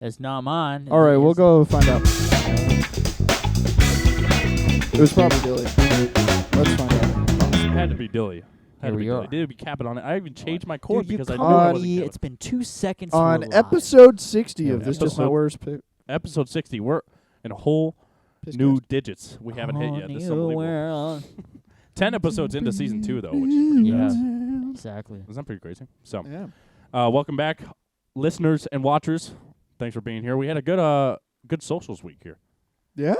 It's not mine. All right, we'll go find out. It was probably Dilly. Let's find out. Had to be Dilly. Here we are. Did be capping on it. I even changed my cord Dude, because I you knew I called wasn't me. gonna. It's been 2 seconds. On we're live. episode 60 Yeah, of This Just My episode- Worst Pick. Episode 60. We're in a whole new digits we haven't hit yet. This is unbelievable. 10 episodes into season 2, though, which is pretty fast. Yeah, exactly. Isn't that pretty crazy? So, Yeah. welcome back, listeners and watchers. Thanks for being here. We had a good socials week here. Yeah.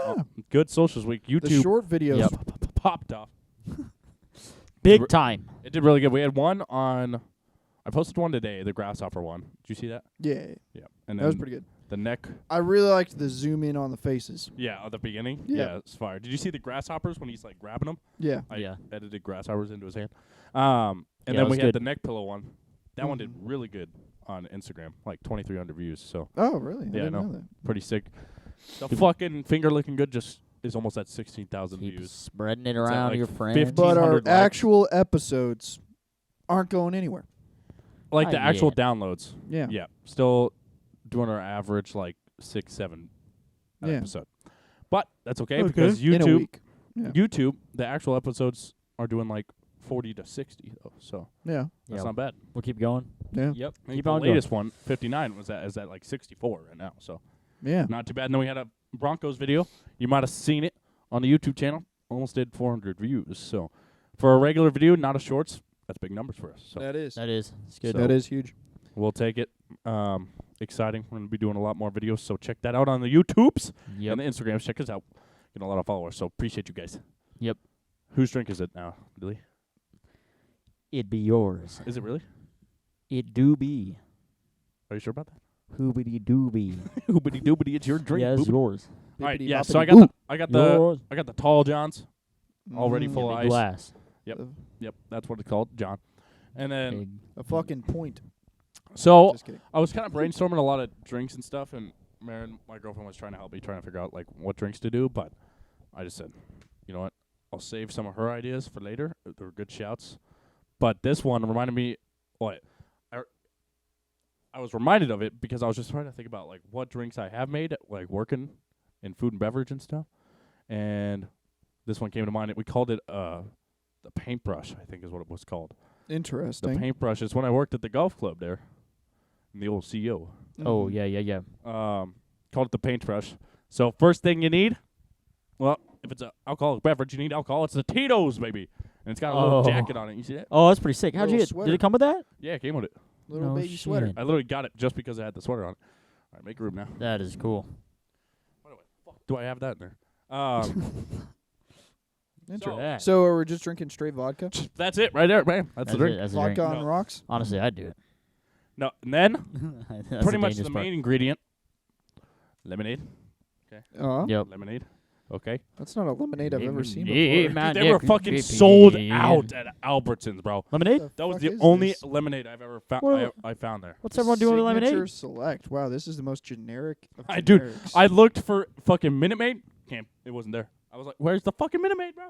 Good socials week. The YouTube short videos. Yep. popped off. Big time. It did really good. We had one on. I posted one today, the grasshopper one. Did you see that? Yeah. Yeah. And That was then pretty good. the neck. I really liked the zoom in on the faces. Yeah, at the beginning. Yeah. It's fire. Did you see the grasshoppers when he's like grabbing them? Yeah. I Yeah. edited grasshoppers into his hand. And Yeah, then it we was had good. the neck pillow one. That one did Mhm. really good on Instagram, like 2,300 views. So Oh, really? I Yeah, didn't no. know that. pretty sick. The fucking finger looking good just is almost at 16,000 Keep views. spreading it at around like your friends. 15. But our 1,500 likes. actual episodes aren't going anywhere. Like the Not actual yet. downloads. Yeah. Yeah. Still doing our average like 6, 7 an Yeah. episode. But that's okay, Okay. because In a YouTube, week. Yeah. YouTube, the actual episodes are doing like 40 to 60 though. So Yeah. that's Yeah. not bad. We'll keep going. Yeah. Yep. I think Keep the on latest one, 59, is at like 64 right now. So Yeah. not too bad. And then we had a Broncos video. You might have seen it on the YouTube channel. Almost did 400 views. So for a regular video, not a shorts, that's big numbers for us. So That is. That is. It's good. That is huge. we'll take it. Exciting. We're going to be doing a lot more videos. So check that out on the YouTubes Yep. and the Instagrams. Check us out. Getting a lot of followers. So appreciate you guys. Yep. Whose drink is it now, Billy? It be yours. Is it really? It do be. Are you sure about that? Hoobity dooby. Hoobity doobity, it's your drink. Yeah, it's boobity. yours. All right, Bippity yeah. So boppity. I got the Yours. tall Johns already Mm. full Yeah, of big ice. glass. Yep, that's what it's called, John. And then Big. A fucking point. so Just kidding. I was kind of brainstorming a lot of drinks and stuff, and Maren, my girlfriend, was trying to help me, trying to figure out like what drinks to do. But I just said, you know what, I'll save some of her ideas for later. They're good shouts. But this one reminded me, I was reminded of it because I was just trying to think about like what drinks I have made, like working in food and beverage and stuff. And this one came to mind. We called it the paintbrush, I think is what it was called. The Interesting. paintbrush is when I worked at the golf club there, in the old CEO. Oh, Mhm. yeah. Called it the paintbrush. So first thing you need, well, if it's an alcoholic beverage, you need alcohol. It's the Tito's, baby. And it's got a little Oh. jacket on it. You see that? Oh, that's pretty sick. How'd you Little get? sweater. Did it come with that? Yeah, it came with it. Little No baby shit. sweater. I literally got it just because I had the sweater on it. All right, make room now. That is cool. Do I have that in there? Interesting. So- So we're just drinking straight vodka? That's it right there, man. That's the drink. That's a Vodka drink. on No. rocks? Honestly, I'd do it. No, and then That's pretty the much dangerous the part. main ingredient, lemonade. Yep. Lemonade. Okay. That's not a lemonade I've ever seen Lemonade, before. man. Dude, they were Nick, fucking creepy. sold out at Albertsons, bro. Lemonade? The That was fuck the is only this? lemonade I've ever found. Well- I found there. What's everyone doing with Signature lemonade? Select. Wow, this is the most generic of Dude, generics. I looked for fucking Minute Maid. It wasn't there. I was like, "Where's the fucking Minute Maid, bro?"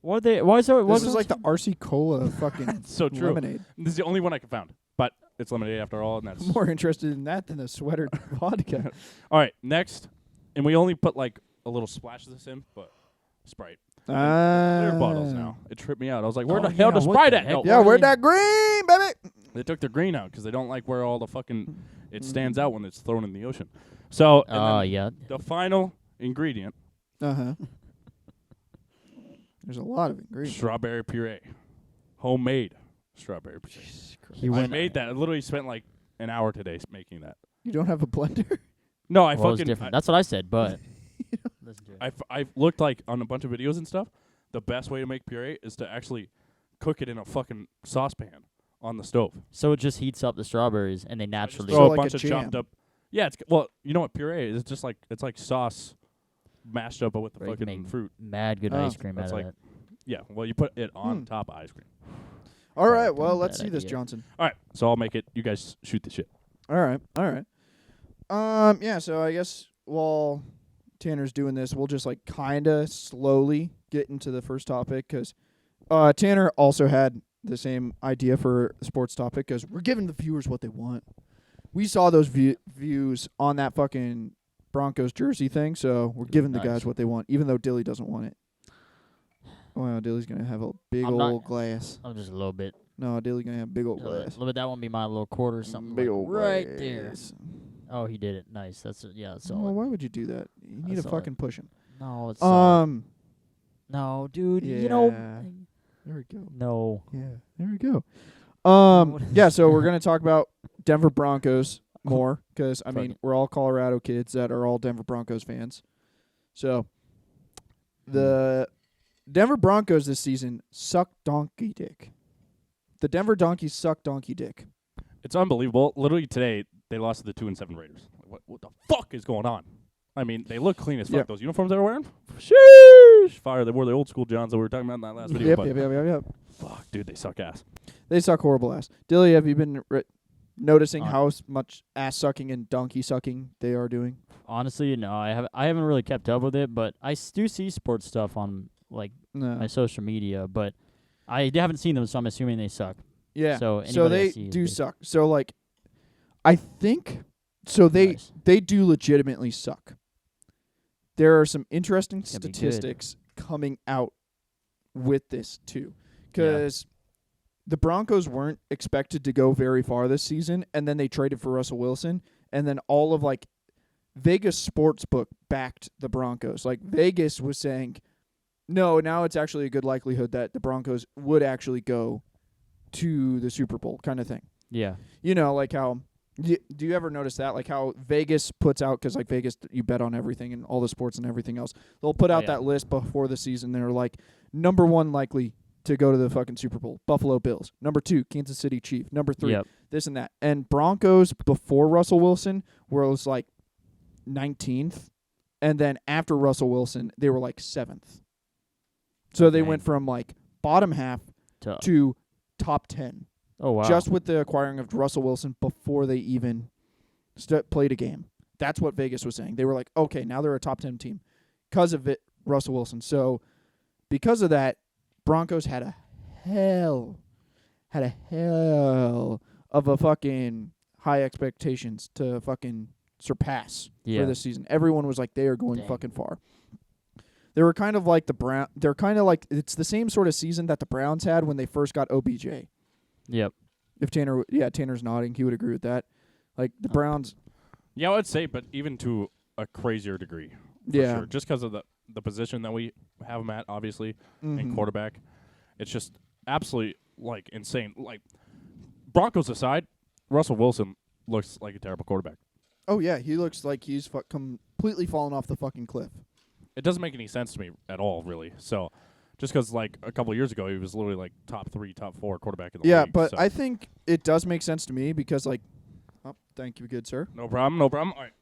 What they? Why is there? This What's is like the RC Cola fucking So true. lemonade. This is the only one I could find, but it's lemonade after all, and that's I'm more interested in that than a sweater vodka. all right. Next, and we only put like a little splash of this in, but Sprite. Clear bottles now. It tripped me out. I was like, "Where the hell does what Sprite the at?" heck? No, Yeah, where'd that green, baby? they took the green out because they don't like where all the fucking it stands out when it's thrown in the ocean. So, and Oh then yeah. the final ingredient: Uh-huh. There's a lot of ingredients. strawberry puree, homemade strawberry puree. He I went. made that. I literally spent like an hour today making that. You don't have a blender? No, I Well, it was fucking different. That's what I said, but. Listen to it. I looked like on a bunch of videos and stuff. The best way to make puree is to actually cook it in a fucking saucepan on the stove. So it just heats up the strawberries, and they I just naturally. throw So a like bunch a of chopped jam. up. Yeah, it's well, you know what puree is? It's just like it's like sauce mashed up with the Right, you fucking make fruit. Mad good Oh, ice cream out that's of like- that. Yeah, well, you put it on Hmm. top of ice cream. All right, Bad well, let's see this, idea. Johnson. All right, so I'll make it. You guys shoot the shit. All right. Yeah, so I guess while Tanner's doing this, we'll just like kind of slowly get into the first topic because Tanner also had the same idea for a sports topic because we're giving the viewers what they want. we saw those views on that fucking Broncos jersey thing, so we're giving the guys what they want, even though Dilly doesn't want it. Wow, Dilly's going to have a big old glass. I'm just a little bit. No, Dilly's going to have a big old glass. A little bit. That won't be my little quarter or something. Big like old right glass. there. Oh, he did it. Nice. That's solid. Well, why would you do that? You need to fucking push him. No, it's solid. No, dude. Yeah. You know. There we go. No. Yeah, there we go. Yeah, so we're going to talk about Denver Broncos more because, I mean, we're all Colorado kids that are all Denver Broncos fans. So, the Denver Broncos this season suck donkey dick. The Denver Donkeys suck donkey dick. It's unbelievable. Literally today, they lost to the 2-7 Raiders. What the fuck is going on? I mean, they look clean as fuck. Those uniforms they were wearing? Sheesh! Fire. They wore the old school Johns that we were talking about in that last video. Yep. Fuck, dude, they suck ass. They suck horrible ass. Dilly, have you been noticing how much ass sucking and donkey sucking they are doing? Honestly, no. I haven't really kept up with it, but I do see sports stuff on my social media, but I haven't seen them, so I'm assuming they suck. Yeah. So they do suck. So I think they do legitimately suck. There are some interesting statistics coming out with this too, because the Broncos weren't expected to go very far this season, and then they traded for Russell Wilson, and then all of Vegas Sportsbook backed the Broncos. Vegas was saying, no, now it's actually a good likelihood that the Broncos would actually go to the Super Bowl kind of thing. Yeah. You know, how... Do you ever notice that? How Vegas puts out, because Vegas, you bet on everything and all the sports and everything else. They'll put out that list before the season. They're number 1 likely to go to the fucking Super Bowl, Buffalo Bills. Number 2, Kansas City Chiefs. Number 3, this and that. And Broncos before Russell Wilson was 19th. And then after Russell Wilson, they were 7th. So they went from bottom half to top 10. Oh, wow. Just with the acquiring of Russell Wilson before they even played a game. That's what Vegas was saying. They were okay, now they're a top 10 team because of it, Russell Wilson. So because of that, Broncos had a hell of a fucking high expectations to fucking surpass for this season. Everyone was they are going fucking far. They were kind of like the Brown. They're kind of it's the same sort of season that the Browns had when they first got OBJ. Yep. If Tanner's nodding, he would agree with that. The Browns. Yeah, I would say, but even to a crazier degree. Sure. Just because of the position that we have him at, obviously, in quarterback. It's just absolutely, insane. Broncos aside, Russell Wilson looks like a terrible quarterback. Oh, yeah. He looks like he's completely fallen off the fucking cliff. It doesn't make any sense to me at all, really. So... Just because, a couple of years ago, he was literally, top 3, top 4 quarterback in the league. Yeah, but I think it does make sense to me because, oh, thank you, good sir. No problem. All right.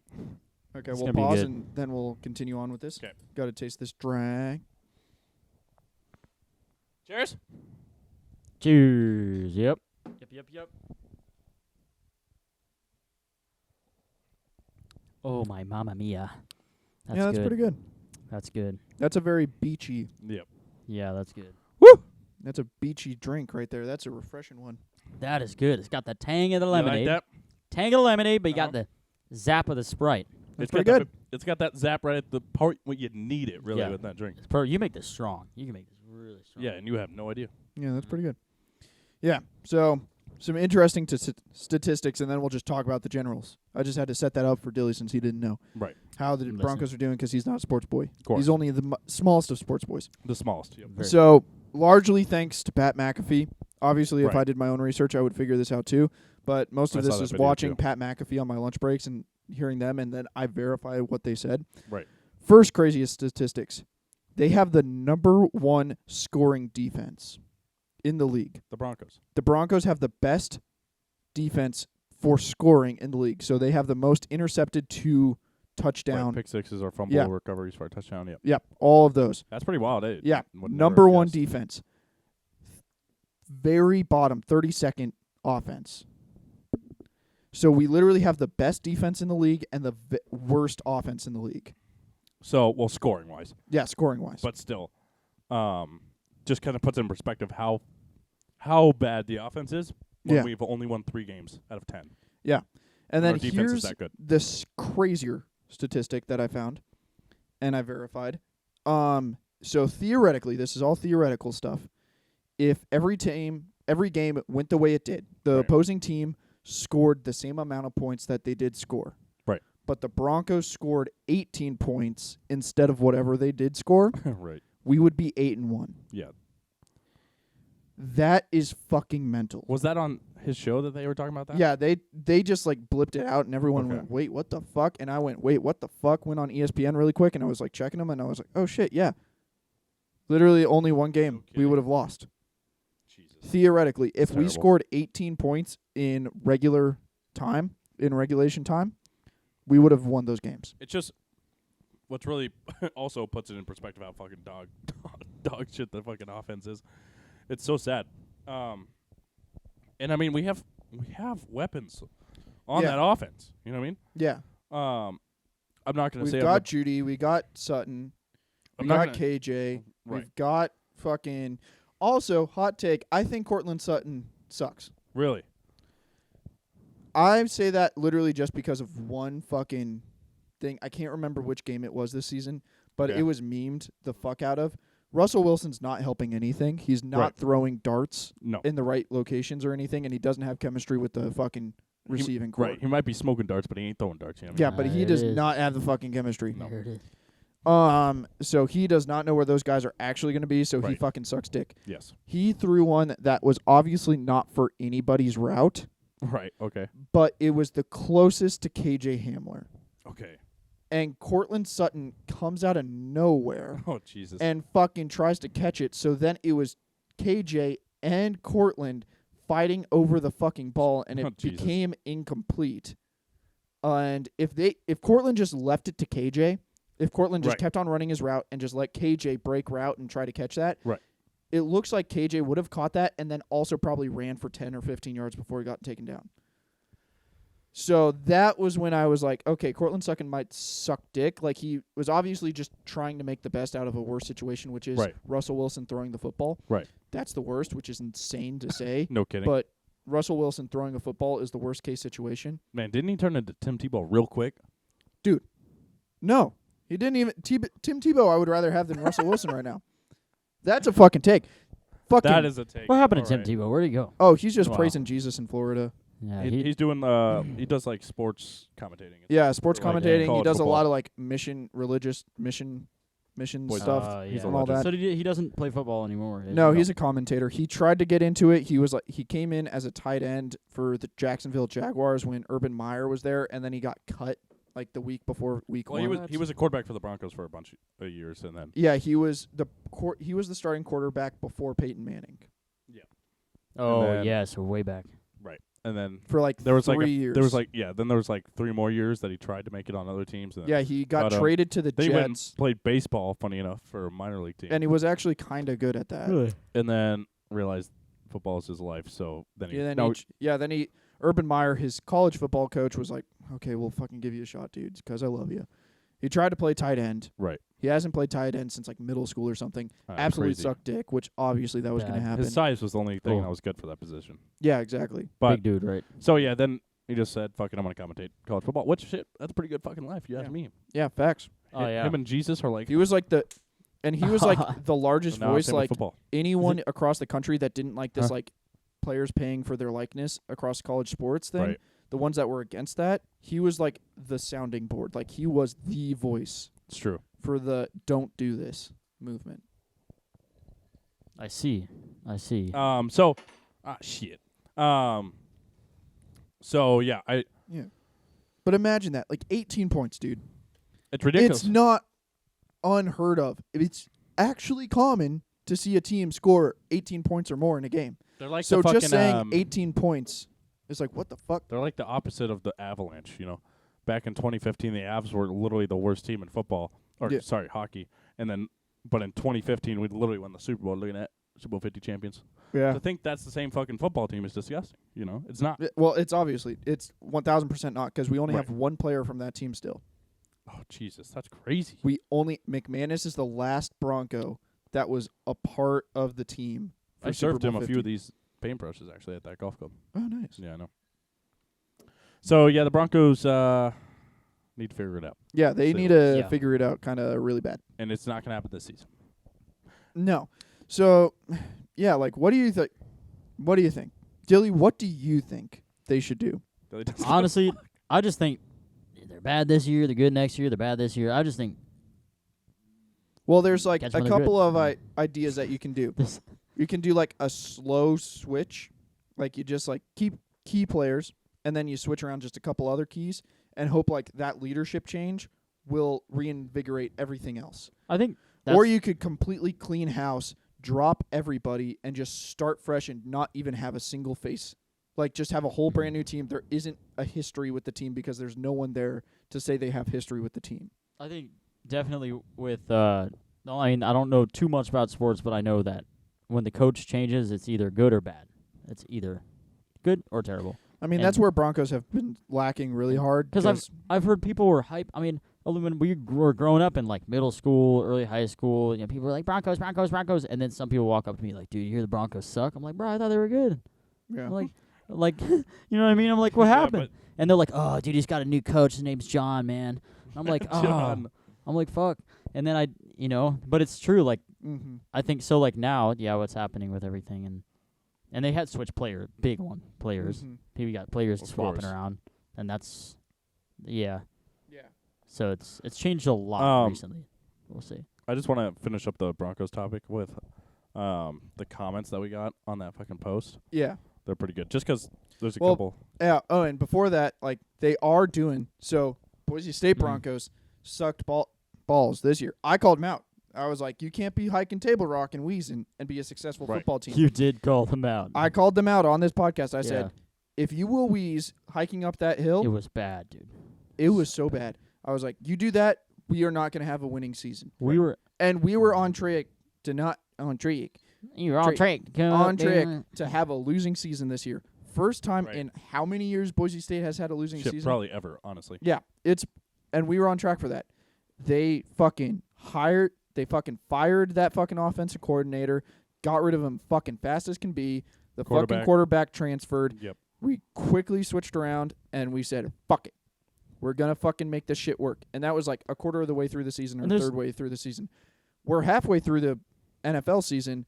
Okay, we'll pause and then we'll continue on with this. Okay. Got to taste this drag. Cheers. Cheers. Yep. Oh, my mamma mia. That's pretty good. That's good. That's a very beachy. Yep. Yeah, that's good. Woo! That's a beachy drink right there. That's a refreshing one. That is good. It's got the tang of the lemonade. You like that? Tang of the lemonade, but you got the zap of the Sprite. It's pretty good. It's got that zap right at the part when you need it, really, with that drink. You make this strong. You can make this really strong. Yeah, and you have no idea. Yeah, that's pretty good. Yeah, so some interesting statistics, and then we'll just talk about the Generals. I just had to set that up for Dilly since he didn't know how the Broncos are doing because he's not a sports boy. Of course. He's only the smallest of sports boys. The smallest. Yep. So largely thanks to Pat McAfee. Obviously, if I did my own research, I would figure this out too. But most of this is watching Pat McAfee on my lunch breaks and hearing them, and then I verify what they said. Right. First craziest statistics. They have the number 1 scoring defense in the league. The Broncos. The Broncos have the best defense for scoring in the league. So they have the most intercepted to touchdown. Pick sixes or fumble recoveries for a touchdown. Yep. Yep. All of those. That's pretty wild. Yeah. Number 1 defense. Very bottom, 32nd offense. So we literally have the best defense in the league and the worst offense in the league. So, scoring-wise. Yeah, scoring-wise. But still, just kind of puts in perspective how bad the offense is when we've only won 3 games out of 10. Yeah. And then defense is here's that good. this crazier statistic that I found, and I verified. So theoretically, this is all theoretical stuff. If every game went the way it did, the opposing team scored the same amount of points that they did score. Right. But the Broncos scored 18 points instead of whatever they did score. Right. We would be 8-1. Yeah. That is fucking mental. Was that on his show that they were talking about that? Yeah, they just like blipped it out, and everyone went, "Wait, what the fuck?" And I went, "Wait, what the fuck?" Went on ESPN really quick, and I was like checking them, and I was like, "Oh shit, yeah." Literally, only one game we would have lost. Jesus. Theoretically, if we terrible. scored 18 points in regulation time, we would have won those games. It's just what's really also puts it in perspective how fucking dog shit the fucking offense is. It's so sad. And I mean we have weapons on that offense. You know what I mean? Yeah. I'm not gonna say we've got Judy, we got Sutton, we got KJ, we've got fucking. Also, hot take. I think Cortland Sutton sucks. Really? I say that literally just because of one fucking thing. I can't remember which game it was this season, but it was memed the fuck out of. Russell Wilson's not helping anything. He's not throwing darts in the right locations or anything, and he doesn't have chemistry with the fucking receiving core. Right. He might be smoking darts, but he ain't throwing darts. You know what yeah, but he does not have the fucking chemistry. No. So he does not know where those guys are actually going to be, so he fucking sucks dick. Yes. He threw one that was obviously not for anybody's route. Right, okay. But it was the closest to KJ Hamler. Okay. And Cortland Sutton comes out of nowhere. Oh, Jesus. And fucking tries to catch it. So then it was KJ and Cortland fighting over the fucking ball, and it became incomplete. And if Cortland just left it to KJ, if Cortland just kept on running his route and just let KJ break route and try to catch that, it looks like KJ would have caught that and then also probably ran for 10 or 15 yards before he got taken down. So that was when I was like, okay, Cortland Sutton might suck dick. Like, he was obviously just trying to make the best out of a worse situation, which is Russell Wilson throwing the football. Right. That's the worst, which is insane to say. No kidding. But Russell Wilson throwing a football is the worst case situation. Man, didn't he turn into Tim Tebow real quick? Dude, no. He didn't even. Tim Tebow I would rather have than Russell Wilson right now. That's a fucking take. That is a take. What happened to Tim Tebow? Where'd he go? Oh, he's just praising Jesus in Florida. Yeah, he's doing he does like sports commentating. Yeah, sports commentating. He does football. a lot of like religious mission stuff He's and all that. So he doesn't play football anymore. No, he's a commentator. He tried to get into it. He came in as a tight end for the Jacksonville Jaguars when Urban Meyer was there, and then he got cut like the week before week one. He was a quarterback for the Broncos for a bunch of years, and then he was the starting quarterback before Peyton Manning. Yeah. Oh yeah, so way back. Right. And then for like there was 3 years. There was then there was like 3 more years that he tried to make it on other teams. And he got traded to the Jets. He went and played baseball, funny enough, for a minor league team. And he was actually kind of good at that. Really? And then realized football is his life, so then Urban Meyer, his college football coach, was like, okay, we'll fucking give you a shot, dudes, because I love you. He tried to play tight end. Right. He hasn't played tight end since like middle school or something. Absolutely sucked dick, which obviously that was going to happen. His size was the only thing that was good for that position. Yeah, exactly. But big dude, right? So yeah, then he just said, "Fuck it, I'm going to commentate college football." Which shit, that's a pretty good fucking life. You ask me. Yeah, facts. Oh yeah. Him and Jesus are like. He was like the largest voice. Like football. anyone across the country that didn't like this like players paying for their likeness across college sports thing. Right. The ones that were against that, he was like the sounding board. Like he was the voice. It's true. For the "don't do this" movement. I see. So, shit. So yeah, But imagine that, like 18 points, dude. It's ridiculous. It's not unheard of. It's actually common to see a team score 18 points or more in a game. They're like so the fucking, just saying 18 points is like, what the fuck? They're like the opposite of the Avalanche, you know. Back in 2015, the Avs were literally the worst team in football, hockey. And then, but in 2015, we literally won the Super Bowl. Looking at Super Bowl 50 champions. Yeah. To think that's the same fucking football team is disgusting. You know, it's not. Well, it's 1,000% not because we only have one player from that team still. Oh Jesus, that's crazy. McManus is the last Bronco that was a part of the team. I served him a few of these paintbrushes actually at that golf club. Oh, nice. Yeah, I know. So yeah, the Broncos need to figure it out. Yeah, they need to figure it out kind of really bad. And it's not going to happen this season. No. So, yeah, like, what do you think? What do you think? Dilly, what do you think they should do? Honestly, I just think they're bad this year, they're good next year, they're bad this year. I just think. Well, there's like a couple of ideas that you can do. You can do like a slow switch. Like you just like keep key players and then you switch around just a couple other keys and hope like that leadership change will reinvigorate everything else. I think or you could completely clean house, drop everybody and just start fresh and not even have a single face. Like just have a whole brand new team. There isn't a history with the team because there's no one there to say they have history with the team. I think definitely with I mean, I don't know too much about sports, but I know that when the coach changes, it's either good or bad. It's either good or terrible. I mean, that's where Broncos have been lacking really hard. Because I've heard people were hype. I mean, when we were growing up in like middle school, early high school, you know, people were like Broncos, Broncos, Broncos, and then some people walk up to me like, "Dude, you hear the Broncos suck?" I'm like, "Bro, I thought they were good." Yeah. I'm like, you know what I mean? I'm like, "What happened?" And they're like, "Oh, dude, he's got a new coach. His name's John, man." I'm like, John. I'm like, fuck. And then but it's true. Like, I think so. Like now, what's happening with everything, and they had switched players. People got players swapping around, and that's, yeah. So it's changed a lot recently. We'll see. I just want to finish up the Broncos topic with the comments that we got on that fucking post. Yeah. They're pretty good. Just because there's a couple. Yeah. Oh, and before that, like, they are doing so. Boise State Broncos sucked balls this year. I called them out. I was like, you can't be hiking Table Rock and wheezing and be a successful football team. You did call them out. I called them out on this podcast. I said, if you will wheeze hiking up that hill. It was bad, dude. It was so bad. I was like, you do that, we are not going to have a winning season. We were on track to not on track. You were on track. On track to have a losing season this year. First time in how many years Boise State has had a losing season? Probably ever, honestly. Yeah, and we were on track for that. They fucking fired that fucking offensive coordinator, got rid of him fucking fast as can be. The fucking quarterback transferred. Yep. We quickly switched around and we said, fuck it. We're going to fucking make this shit work. And that was like a quarter of the way through the season or a third way through the season. We're halfway through the NFL season,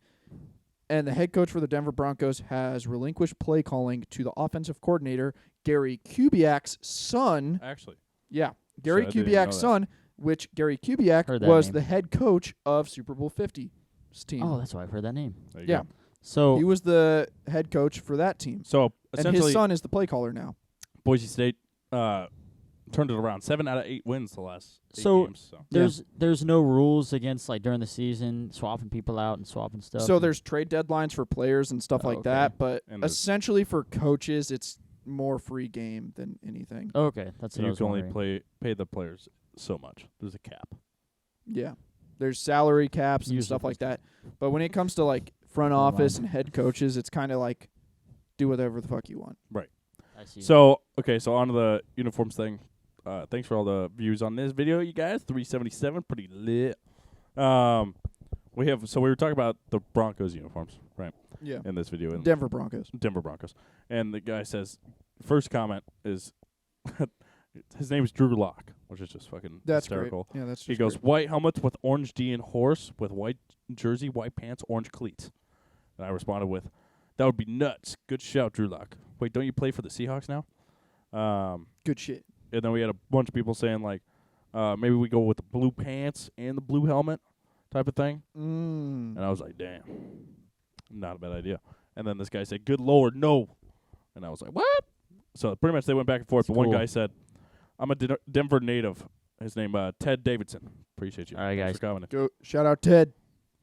and the head coach for the Denver Broncos has relinquished play calling to the offensive coordinator, Gary Kubiak's son. Actually. Yeah, Gary Kubiak's son, which Gary Kubiak was the head coach of Super Bowl 50's team. Oh, that's why I've heard that name. Yeah. Go. So he was the head coach for that team. So and his son is the play caller now. Boise State turned it around. 7 out of 8 wins the last 8 games. So there's no rules against like during the season swapping people out and swapping stuff. So there's trade deadlines for players and stuff like that, but essentially for coaches it's more free game than anything. Okay, that's what I was wondering. You can only pay the players so much. There's a cap. Yeah. There's salary caps and stuff like that. But when it comes to like front office and head coaches, it's kind of like do whatever the fuck you want. Right. I see. So, so on to the uniforms thing. Thanks for all the views on this video, you guys. 377, pretty lit. We were talking about the Broncos uniforms, right? Yeah. In this video. Denver Broncos. And the guy says, first comment is, his name is Drew Lock, which is just fucking hysterical. Great. Yeah, that's just He goes, white helmets with orange D and horse with white jersey, white pants, orange cleats. And I responded with, that would be nuts. Good shout, Drew Lock. Wait, don't you play for the Seahawks now? Good shit. And then we had a bunch of people saying, like, maybe we go with the blue pants and the blue helmet type of thing. And I was like, damn. Not a bad idea. And then this guy said, good Lord, no. And I was like, what? So pretty much they went back and forth. But one guy said, I'm a Denver native. His name, Ted Davidson. Appreciate you. All right, guys. For commenting. Go. Shout out, Ted.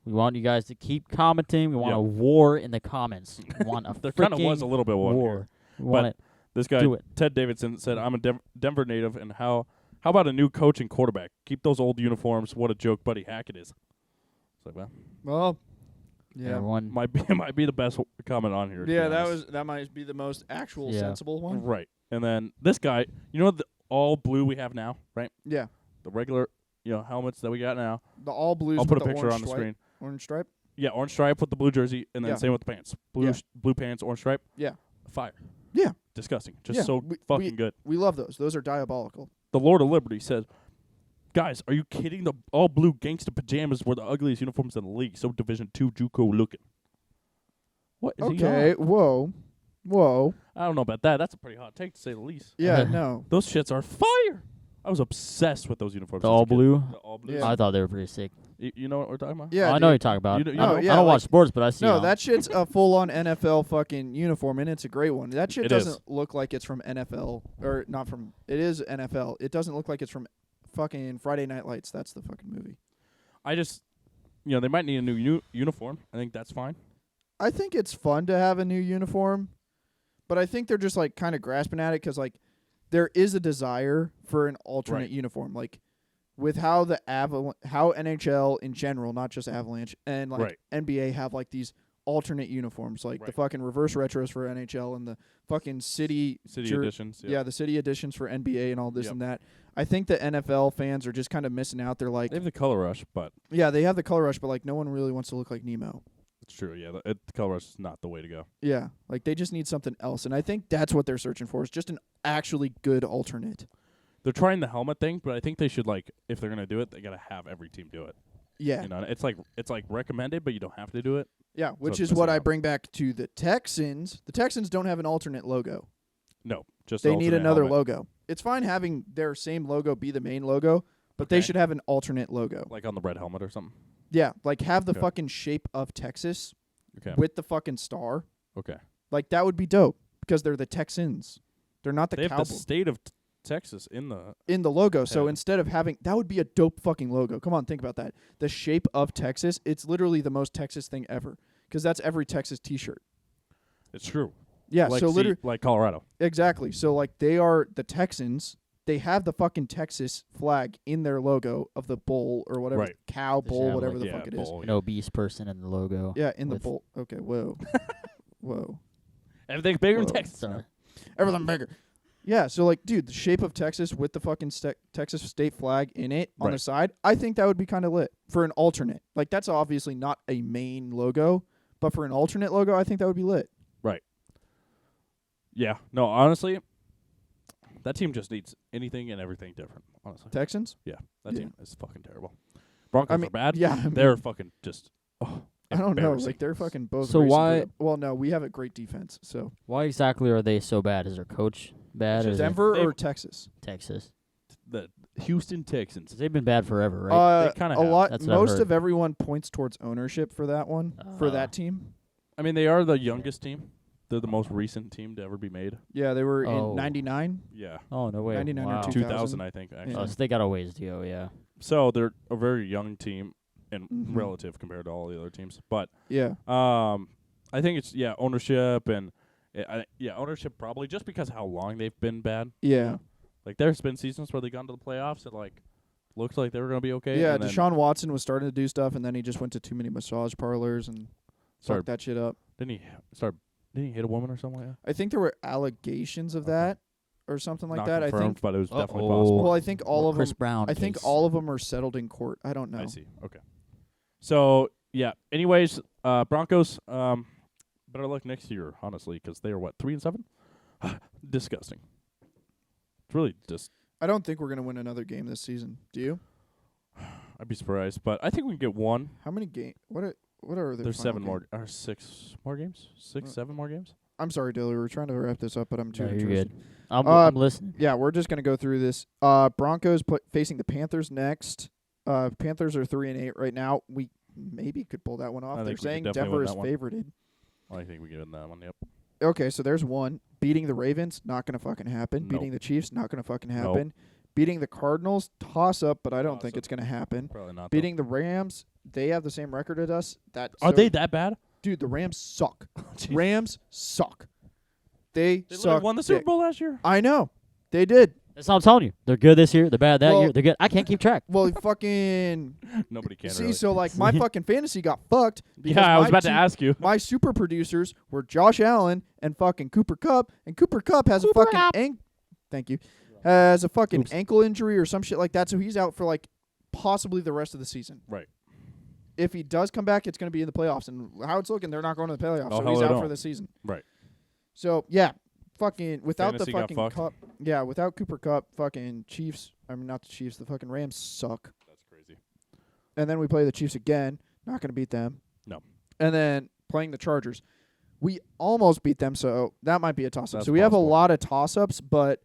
We want you guys to keep commenting. We want a war in the comments. We want a there kind of was a little bit of war. We want it. This guy, Ted Davidson, said, I'm a Denver native, and how about a new coach and quarterback? Keep those old uniforms. What a joke Buddy Hackett is. It's like, well, yeah. Everyone might be the best comment on here. Yeah, that might be the most actual sensible one. Right. And then this guy, you know the all blue we have now, right? Yeah. The regular, helmets that we got now. The all blues. I'll put a picture on the screen. Orange stripe? Yeah, orange stripe with the blue jersey, and then same with the pants. Blue pants, orange stripe. Yeah. Fire. Yeah. disgusting. Just fucking good. We love those. Those are diabolical. The Lord of Liberty says, guys, are you kidding? The all blue gangsta pajamas were the ugliest uniforms in the league. So Division 2 JUCO looking. What is he on? Whoa. I don't know about that. That's a pretty hot take to say the least. Yeah, no. Those shits are fire. I was obsessed with those uniforms. The all blue? The all blue. Yeah. I thought they were pretty sick. You know what we're talking about? Yeah, I know what you're talking about. I don't watch sports, but I see No, them. that shit's a full-on NFL fucking uniform, and it's a great one. That shit doesn't is. look like it's from NFL, or not from, it is NFL. It doesn't look like it's from fucking Friday Night Lights. That's the fucking movie. I just, they might need a new uniform. I think that's fine. I think it's fun to have a new uniform, but I think they're just, like, kind of grasping at it because, like, there is a desire for an alternate uniform. Like, with how how NHL in general, not just Avalanche, and, like, NBA have, like, these alternate uniforms, like the fucking reverse retros for NHL and the fucking city editions. Yeah, the city editions for NBA and all this and that. I think the NFL fans are just kind of missing out. They're like, they have the color rush, but yeah, they have the color rush, but like no one really wants to look like Nemo. It's true. Yeah, the color rush is not the way to go. Yeah, like they just need something else, and I think that's what they're searching for is just an actually good alternate. They're trying the helmet thing, but I think they should if they're gonna do it, they gotta have every team do it. Yeah, it's like recommended, but you don't have to do it. Yeah, which is what I bring back to the Texans. The Texans don't have an alternate logo. No, just they need another helmet. logo. It's fine having their same logo be the main logo, but they should have an alternate logo. Like on the red helmet or something? Yeah, like have the fucking shape of Texas with the fucking star. Okay. Like that would be dope because they're the Texans. They're not the Cowboys. They have the Cowboys. state of Texas in the logo. head. So instead of having that would be a dope fucking logo. Come on, think about that. The shape of Texas, it's literally the most Texas thing ever because that's every Texas t-shirt. It's true. Yeah, like so literally like Colorado. Exactly. So like they are the Texans. They have the fucking Texas flag in their logo of the bowl or whatever, cow bowl, whatever the fuck it is. An obese person in the logo. Yeah, in the bowl. Okay, whoa. Whoa. Everything's bigger in Texas. Sorry. Everything bigger. Yeah, so like, dude, the shape of Texas with the fucking Texas state flag in it on the side, I think that would be kind of lit for an alternate. Like, that's obviously not a main logo, but for an alternate logo, I think that would be lit. Right. Yeah. No, honestly, that team just needs anything and everything different, honestly. Texans? Yeah, that team is fucking terrible. Broncos are bad. Yeah. They're fucking just, I don't know. Like, they're fucking both So why? Well, no, we have a great defense, so. Why exactly are they so bad? Is their coach bad? Or Denver or Texas? Texas. The Houston Texans. They've been bad forever, right? They kind of a lot. That's most of everyone points towards ownership for that one, for that team. I mean, they are the youngest team. They're the most recent team to ever be made. Yeah, they were in 99. Yeah. Oh, no way. 99 wow. or 2000, I think, actually. Oh, so they got a ways to go, yeah. So they're a very young team and relative compared to all the other teams. But yeah, I think it's, ownership and, ownership probably just because how long they've been bad. Yeah. Like, there's been seasons where they gone to the playoffs that, like, looked like they were going to be okay. Yeah, and Deshaun Watson was starting to do stuff, and then he just went to too many massage parlors and fucked that shit up. Didn't he hit a woman or something like that? I think there were allegations of that or something like that. Confirmed, I think, but it was definitely possible. Well, I think all of them. Chris Brown. I think all of them are settled in court. I don't know. I see. Okay. So yeah. Anyways, Broncos. Better luck next year, honestly, because they are 3-7. Disgusting. It's really just. I don't think we're gonna win another game this season. Do you? I'd be surprised, but I think we can get one. How many games? What are There's 7 more or 6 more games. 7 more games. I'm sorry, Dilly. We're trying to wrap this up, but I'm too interested. You're good. I'm listening. Yeah, we're just gonna go through this. Broncos facing the Panthers next. Panthers are 3-8 right now. We maybe could pull that one off. They're saying Denver is favorited. I think we get in that one. Yep. Okay, so there's one. Beating the Ravens, not gonna fucking happen. Nope. Beating the Chiefs, not gonna fucking happen. Nope. Beating the Cardinals, toss up, but I don't think it's gonna happen. Probably not. Beating the Rams, they have the same record as us. Are they that bad? Dude, the Rams suck. Rams suck. They suck. Won the Super Bowl last year. I know, they did. That's what I'm telling you. They're good this year. They're bad that year. They're good. I can't keep track. Well, fucking nobody can. See, really. so like my fucking fantasy got fucked. Yeah, I was about to ask you. My super producers were Josh Allen and fucking Cooper Kupp, and Cooper Kupp has a fucking thank you, has a fucking ankle injury or some shit like that, so he's out for like possibly the rest of the season. Right. If he does come back, it's going to be in the playoffs, and how it's looking, they're not going to the playoffs, Oh, so he's out for the season. Right. So yeah, fucking without Fantasy the got fucking fucked. Cup. Yeah, without Cooper Cup, fucking Chiefs. I mean, not the Chiefs. The fucking Rams suck. That's crazy. And then we play the Chiefs again. Not going to beat them. No. And then playing the Chargers. We almost beat them, so that might be a toss-up. That's So we have a possible. lot of toss-ups, but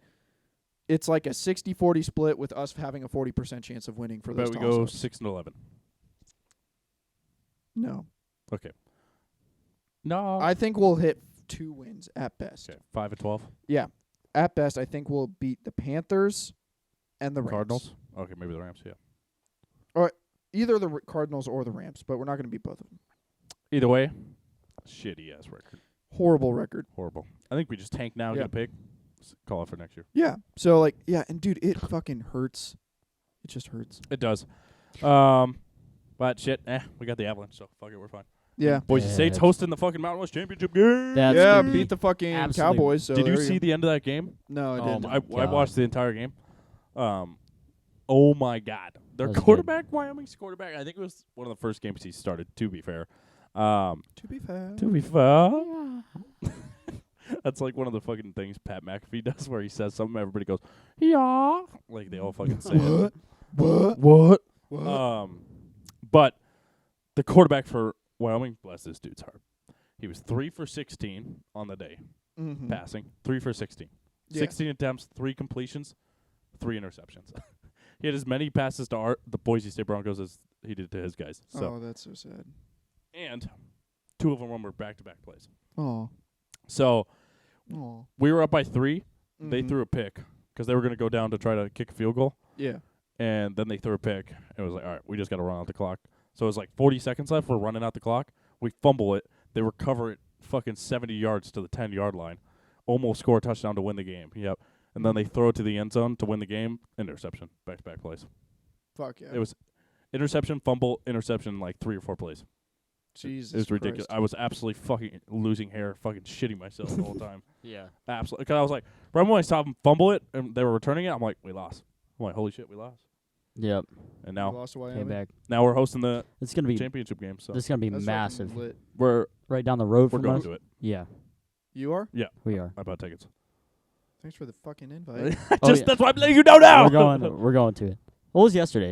it's like a 60-40 split with us having a 40% chance of winning for I those bet we go toss-ups. 6-11. No. Okay. No. I think we'll hit 2 wins at best. Okay. 5-12. Yeah. At best, I think we'll beat the Panthers and the Rams. Cardinals. Okay, maybe the Rams. Yeah. Either the Cardinals or the Rams, but we're not going to beat both of them. Either way, shitty ass record. Horrible record. Horrible. I think we just tank now, Yeah. get a pick, call it for next year. Yeah. So, like, yeah, and dude, it fucking hurts. It just hurts. It does. But shit, we got the Avalanche, so fuck it, we're fine. Yeah. Boise Yeah, State's it's- hosting the fucking Mountain West Championship game. That's yeah, gonna be beat the fucking absolutely- Cowboys. So Did you there see go. the end of that game? No, I Oh didn't. my I watched the entire game. Oh my God, their That was quarterback, Wyoming's quarterback. I think it was one of the first games he started. To be fair, To be fair. That's like one of the fucking things Pat McAfee does, where he says something, everybody goes, yeah, like they all fucking say it. What? But the quarterback for Wyoming, bless this dude's heart, he was 3 for 16 on the day Mm-hmm. passing, 3 for 16, Yeah. 16 attempts, 3 completions, 3 interceptions. He had as many passes to the Boise State Broncos as he did to his guys. So Oh, that's so sad. and 2 of them were back-to-back plays. Oh. So Oh. we were up by 3. They Mhm. threw a pick because they were going to go down to try to kick a field goal. Yeah. And then they threw a pick. It was like, all right, we just got to run out the clock. So it was like 40 seconds left. We're running out the clock. We fumble it. They recover it fucking 70 yards to the 10-yard line. Almost score a touchdown to win the game. Yep. And then they throw it to the end zone to win the game. Interception. Back-to-back plays. Fuck yeah. It was interception, fumble, interception, like 3 or 4 plays. Jesus. It was ridiculous. Christ. I was absolutely fucking losing hair, fucking shitting myself the whole time. Yeah. Absolutely. Because I was like, right when I saw them fumble it and they were returning it, I'm like, we lost. I'm like, holy shit, we lost. Yep. And We now lost to Came Wyoming. back. now we're hosting the It's gonna be. championship game. So This is gonna be That's massive. fucking lit. we're Right down the road from going us. to it. Yeah, You are? we are. I bought tickets. Thanks for the fucking invite. Oh, yeah. That's why I'm letting you know now. We're going to it. What was yesterday?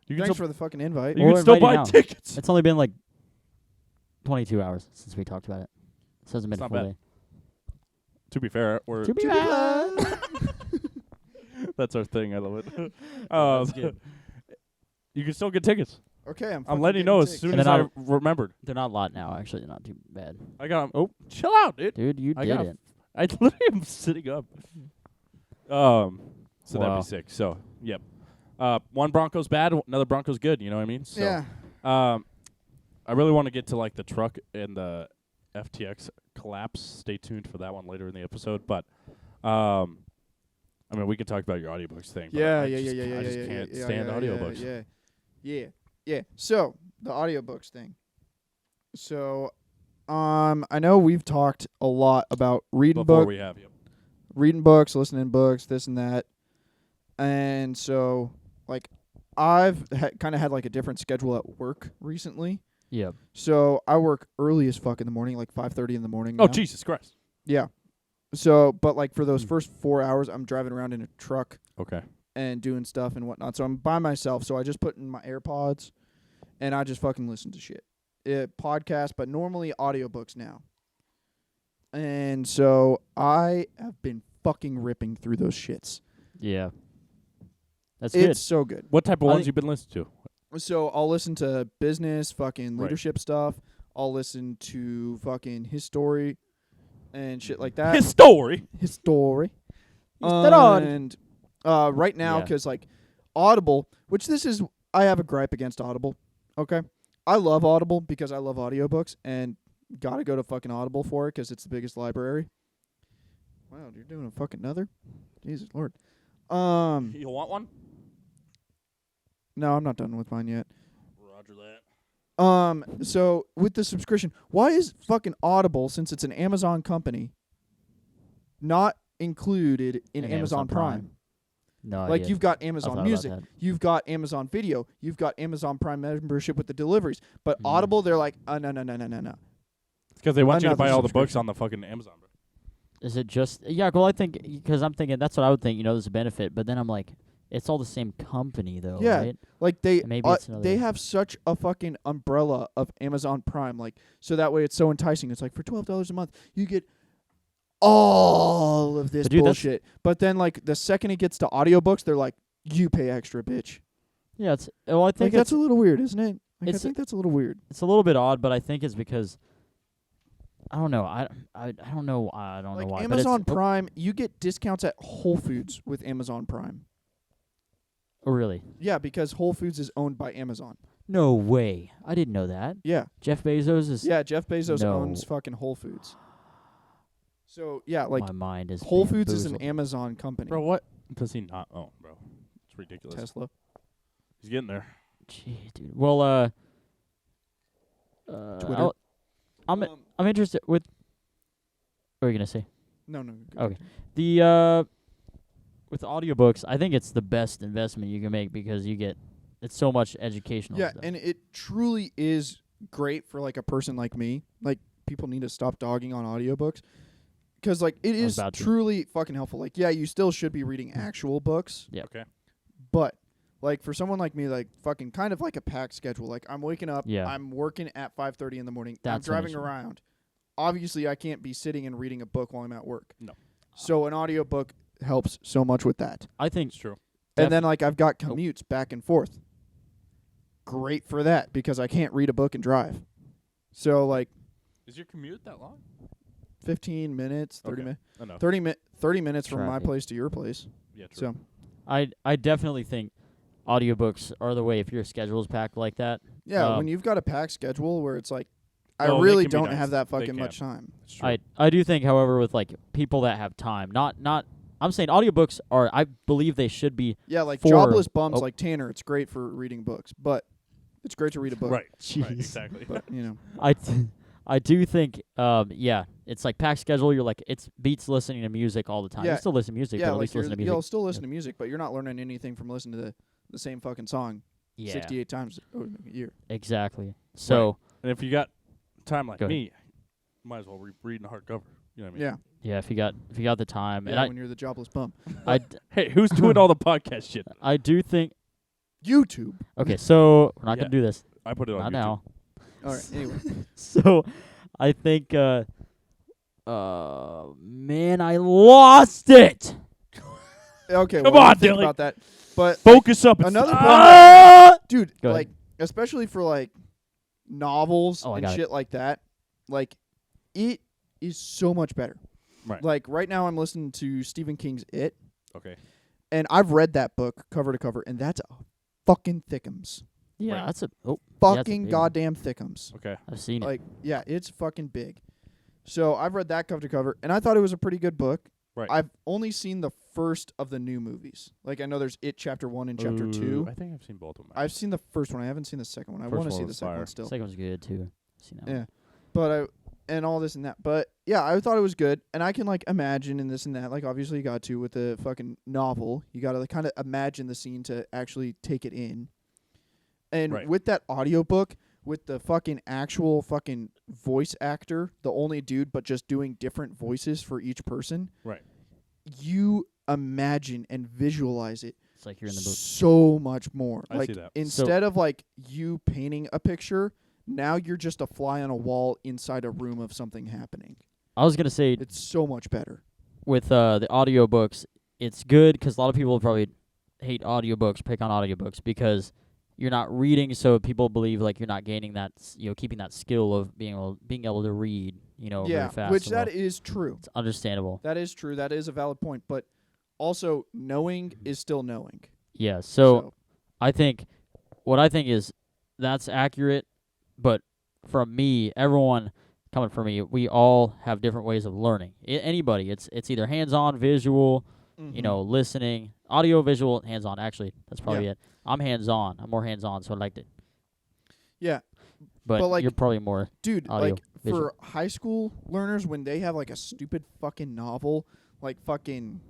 You can Thanks still, for the fucking invite. you We're can still inviting buy now. tickets. It's only been like 22 hours since we talked about it. This hasn't been It's a not full bad. day. To be fair, we're To be fair. that's our thing. I love it. That's good. You can still get tickets. Okay, I'm I'm letting you know as soon And as then I remembered. They're not a lot now. Actually, they're not too bad. I got 'em. Oh, chill out, dude. Dude, you I did got it. I literally am sitting up. So that'd Wow. be sick. So, yep. One Bronco's bad, another Bronco's good. You know what I mean? So, Yeah. I really want to get to like the truck and the FTX collapse. Stay tuned for that one later in the episode. But, I mean, we can talk about your audiobooks thing. But Yeah, I yeah, just, yeah, yeah, I just yeah, can't yeah, stand yeah, audiobooks. Yeah. So, the audiobooks thing. So, I know we've talked a lot about reading Before books. we have you. Reading books, listening books, this and that. And so, like, I've kind of had, like, a different schedule at work recently. Yeah. So, I work early as fuck in the morning, like 5:30 in the morning Oh, now. Jesus Christ. Yeah. So, but, like, for those first 4 hours, I'm driving around in a truck Okay. and doing stuff and whatnot. So, I'm by myself. So, I just put in my AirPods, and I just fucking listen to shit. Podcast, but normally audiobooks now. And so I have been fucking ripping through those shits. Yeah. That's It's so good. What type of I ones think- you been listening to? So I'll listen to business, fucking Right. leadership stuff. I'll listen to fucking his story and shit like that. His story. His story. His story. And right now, Yeah. because like Audible, which this is, I have a gripe against Audible. Okay. I love Audible because I love audiobooks and gotta go to fucking Audible for it because it's the biggest library. Wow, you're doing a fucking another? Jesus Lord. You want one? No, I'm not done with mine yet. Roger that. So with the subscription, why is fucking Audible, since it's an Amazon company, not included in And Amazon Prime? No Like, idea. you've got I Amazon thought Music, about that. you've got Amazon Video, you've got Amazon Prime membership with the deliveries. But Mhm. Audible, they're like, no. Because they want you to Another buy all the books subscription. on the fucking Amazon. Bro. Is it just well, I think because I'm thinking that's what I would think. There's a benefit, but then I'm like, it's all the same company though, Yeah. right? Like they And maybe it's another. they have such a fucking umbrella of Amazon Prime, like so that way it's so enticing. It's like for $12 a month you get all of this But dude, bullshit. But then like the second it gets to audiobooks, they're like, you pay extra, bitch. Yeah, it's well, I think Like that's a little weird, isn't it? Like I it's- think that's a little weird. it's a little bit odd, but I think it's because I don't know. I don't know. I don't Like know why. Amazon but Prime, you get discounts at Whole Foods with Amazon Prime. oh, really? Yeah, because Whole Foods is owned by Amazon. No way. I didn't know that. Yeah. Jeff Bezos is. Yeah, Jeff Bezos No. owns fucking Whole Foods. So, yeah, like my mind is. Whole Foods is an bamboozled. Amazon company. Bro, what does he not own, bro? It's ridiculous. Tesla. He's getting there. Gee, dude. Well, Twitter. I'm interested with. What are you gonna say? No. Go Okay. The with audiobooks, I think it's the best investment you can make because it's so much educational Yeah, stuff. and it truly is great for like a person like me. Like people need to stop dogging on audiobooks cuz like it is about to. truly fucking helpful. Like yeah, you still should be reading actual books. Yeah. Okay. But like for someone like me, like fucking kind of like a packed schedule. Like I'm waking up, Yeah. I'm working at 5:30 in the morning. That's I'm an driving issue. around. Obviously, I can't be sitting and reading a book while I'm at work. No. So an audiobook helps so much with that. I think It's true. And then like I've got Oh. commutes back and forth. Great for that because I can't read a book and drive. So like Is your commute that long? 15 minutes, 30 Okay. minutes, Enough. 30 minutes from my Traffic. place to your place. Yeah, true. So I definitely think audiobooks are the way if your schedule's packed like that. yeah, when you've got a packed schedule where it's like I No, they really can be don't nice. have that They fucking can. much time. It's true. I do think, however, with like people that have time, not I'm saying audiobooks are. I believe they should be. Yeah, like For- jobless bums oh. like Tanner, it's great for reading books, but it's great to read a book. Right. Jeez. Right. Exactly. But, you know. I do think yeah, it's like packed schedule. You're like it's beats listening to music all the time. Yeah. You still listen to music, Yeah, but at like least listen to you'll music. still listen to music, but you're not learning anything from listening to the same fucking song Yeah, 68 times a year. exactly. So And if you got time like Go ahead. me, might as well read in the hardcover. You know what I mean? Yeah. yeah, if you got the time, Yeah, and when you're the jobless bum. Hey, who's doing all the podcast shit? I do think. YouTube. Okay, so we're not Yeah. gonna do this. I put it on Not YouTube. now. All right. Anyway. So I think man, I lost it. Okay. Come well, on, think Dilly. about that. But Focus up. another It's- problem, dude, Go ahead. like especially for like novels Oh, I and got it. shit like that, like it is so much better. Right. Like right now I'm listening to Stephen King's It, Okay. and I've read that book cover to cover, and that's a fucking thickums. Yeah, Right. that's a yeah, that's a Fucking big one. goddamn thickums. Okay. I've seen it. Like, yeah, it's fucking big. So I've read that cover to cover, and I thought it was a pretty good book. Right. I've only seen the first of the new movies. Like I know there's It Chapter 1 and Chapter 2. I think I've seen both of them. I've seen the first one. I haven't seen the second one. I First want to one see the was second fire. one still. Second one's good too. I've seen that one. Yeah. But and all this and that. But yeah, I thought it was good, and I can like imagine and this and that. Like obviously you got to with the fucking novel, you got to like, kind of imagine the scene to actually take it in. And Right. with that audiobook, with the fucking actual fucking voice actor, the only dude but just doing different voices for each person, Right. you imagine and visualize it It's like you're in the book. so much more. I like see that. instead of like you painting a picture, now you're just a fly on a wall inside a room of something happening. I was gonna say It's so much better. with the audiobooks, it's good because a lot of people probably hate audiobooks, pick on audiobooks because you're not reading, so people believe like you're not gaining that, keeping that skill of being able to read, very Yeah, fast. which and that well. is true. It's understandable. That is true. That is a valid point. But also, knowing is still knowing. Yeah. So I think what I think is that's accurate, but from me, everyone coming from me, we all have different ways of learning. Anybody, it's either hands-on, visual, listening, audio, visual, hands-on. Actually, that's probably Yeah. it. I'm hands-on. I'm more hands-on, so I liked it. Yeah, But like, you're probably more. dude, Audio, like visual. for high school learners, when they have like a stupid fucking novel, like fucking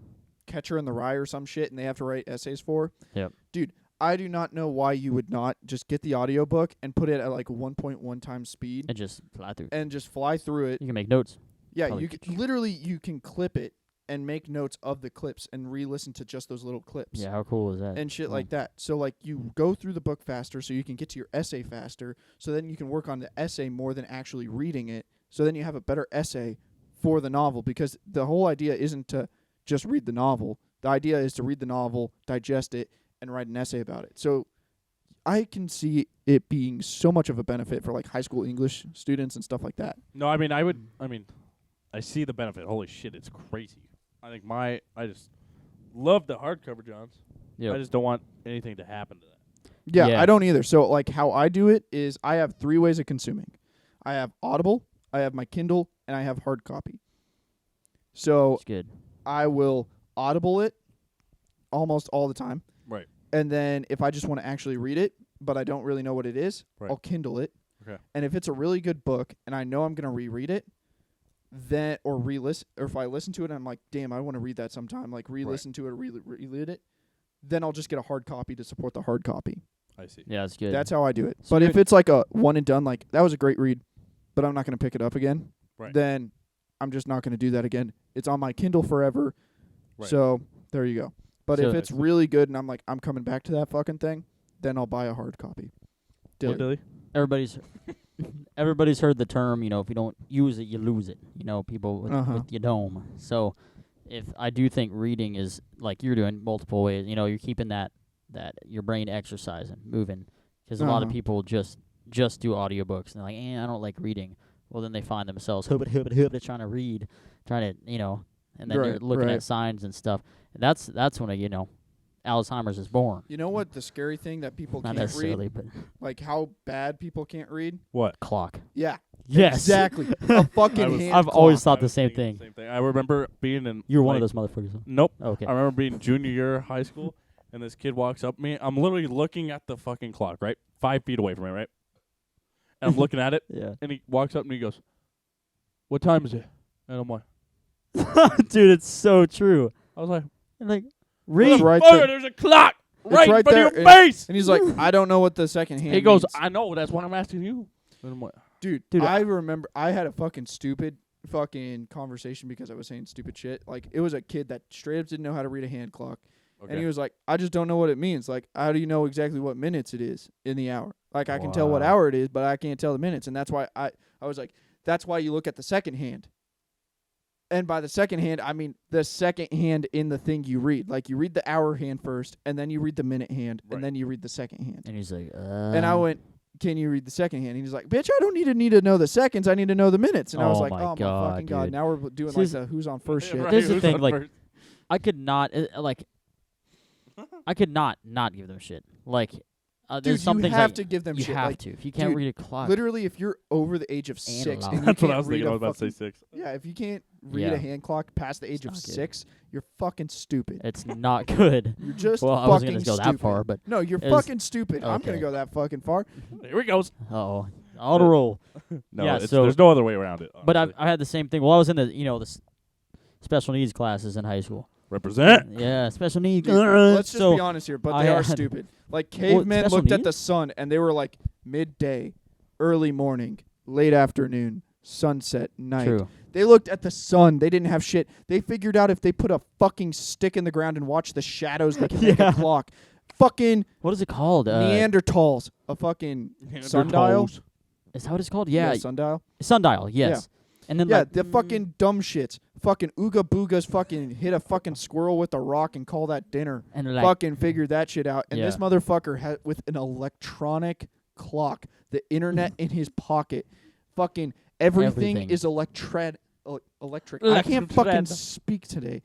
Catcher in the Rye or some shit, and they have to write essays for. Yep. Dude, I do not know why you would not just get the audiobook and put it at like 1.1 times speed And just fly through. and just fly through it. You can make notes. Yeah, Probably you can, literally you can clip it and make notes of the clips and re-listen to just those little clips. Yeah, how cool is that? And shit like that. So like you go through the book faster so you can get to your essay faster, so then you can work on the essay more than actually reading it. So then you have a better essay for the novel, because the whole idea isn't to just read the novel. The idea is to read the novel, digest it, and write an essay about it. So I can see it being so much of a benefit for like high school English students and stuff like that. No, I mean, I see the benefit. Holy shit, it's crazy. I think I just love the hardcover Johns. Yep. I just don't want anything to happen to that. Yeah, I don't either. So like how I do it is I have 3 ways of consuming. I have Audible, I have my Kindle, and I have hard copy. So It's good. I will Audible it almost all the time. Right. And then if I just want to actually read it, but I don't really know what it is, Right. I'll Kindle it. Okay. And if it's a really good book and I know I'm going to reread it, then or if I listen to it and I'm like, damn, I want to read that sometime, like re-listen to it or reread it, then I'll just get a hard copy to support the hard copy. I see. Yeah, it's good. That's how I do it. So but you're- if it's like a one and done, like that was a great read, but I'm not going to pick it up again, Right. then I'm just not going to do that again. It's on my Kindle forever. Right. So there you go. But So if it's really good and I'm like, I'm coming back to that fucking thing, then I'll buy a hard copy. What, Dilly? Everybody's heard the term, if you don't use it, you lose it. People with your dome. So if I do think reading is like you're doing multiple ways, you're keeping that your brain exercising, moving. Because a lot of people just do audiobooks and they're like, I don't like reading. Well, then they find themselves trying to read, and then they're looking at signs and stuff. And that's when Alzheimer's is born. You know what the scary thing that people Not can't necessarily, read? but Like how bad people can't read? What? clock. Yeah. Yes. Exactly. A fucking hand I've always clock. thought the same thing. I remember being in. You're one of those motherfuckers. Huh? Nope. Okay. I remember being junior year of high school, and this kid walks up to me. I'm literally looking at the fucking clock, right? 5 feet away from me, right? And I'm looking at it, Yeah. and he walks up and he goes, "What time is it?" And I'm like, Dude, it's so true. I was like, Read. right "Motherfucker, there. there's a clock right in right front there, of your face." And he's like, I don't know what the second hand He goes, means. "I know. That's what I'm asking you." And I'm like, Dude, Dude, I remember I had a fucking stupid fucking conversation because I was saying stupid shit. Like, it was a kid that straight up didn't know how to read a hand clock. okay. And he was like, I just don't know what it means. Like, how do you know exactly what minutes it is in the hour? Like, I can tell what Wow. hour it is, but I can't tell the minutes. And that's why I was like, that's why you look at the second hand. And by the second hand, I mean the second hand in the thing you read. Like, you read the hour hand first, and then you read the minute hand, Right. and then you read the second hand. And he's like, And I went, can you read the second hand? And he's like, bitch, I don't need to know the seconds. I need to know the minutes. And I was Oh like, my oh, God, my fucking God. dude. Now we're doing This like is- the who's on first Yeah, shit. right. This is the Who's thing, on like- first? I could not, not give them shit. Like, there's Dude, some you things have like to give them you shit. have like, to. If you can't dude, read a clock, literally, if you're over the age of 6, Analog. and you That's what can't I was read thinking. I a was about to say fucking- 6. Yeah, if you can't read Yeah. a hand clock past the age of not good. 6, you're fucking stupid. it's not good. You're just Well, I fucking wasn't gonna go stupid. that far, but No, you're it was- fucking stupid. I'm going okay. to go that fucking far. Here he goes. oh, auto roll. No, Yeah, it's, so- there's no other way around it. But honestly. I had the same thing. Well, I was in the special needs classes in high school. Represent. Yeah, special needs. Dude, let's just so be honest here, but I they are had- stupid. Like, cavemen special looked at needs? the sun, and they were like, midday, early morning, late afternoon, sunset, night. true. They looked at the sun. They didn't have shit. They figured out if they put a fucking stick in the ground and watch the shadows, they can make Yeah. a clock. Fucking What is it called? Neanderthals. A fucking sundial? Neanderthals. Is that what it's called? Yeah, sundial. sundial. Yes. And then Yeah, like, the fucking dumb shits. Fucking Ooga Boogas fucking hit a fucking squirrel with a rock and call that dinner. and they're like, Fucking figured that shit out. And Yeah. this motherfucker had with an electronic clock, the internet in his pocket. Fucking everything is electric. I can't fucking Electred. speak today.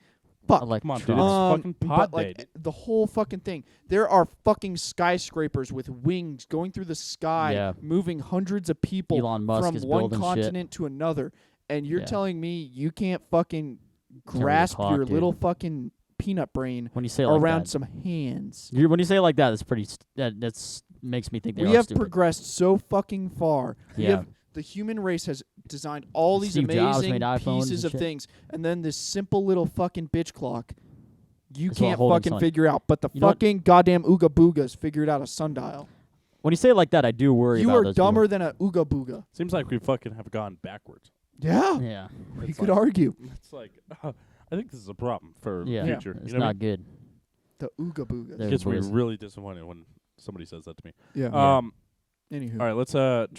Fuck. Come on, dude. electronic. It's fucking pod but like day. the whole fucking thing. There are fucking skyscrapers with wings going through the sky, Yeah. moving hundreds of people Elon Musk from is one building shit. continent to another. And you're Yeah. telling me you can't fucking read a grasp clock, your dude. little fucking peanut brain When you say it like around that, some hands. when you say it like that, it's pretty. That's makes me think they We are have stupid. progressed so fucking far. Yeah. The human race has designed all these Steve Jobs amazing made iPhones pieces and of shit. things, and then this simple little fucking bitch clock you It's what can't holding fucking sun. figure out. But the You know what? fucking goddamn Ooga Boogas figured out a sundial. When you say it like that, I do worry You about are those dumber people. than a Ooga Booga. Seems like we fucking have gone backwards. Yeah. Yeah. We It's could like- argue. It's like, I think this is a problem for Yeah. future. It's you know what I not good. The Ooga Boogas. mean? There- It gets me boys. really disappointed when somebody says that to me. Yeah. Yeah. Anywho. All right, let's transition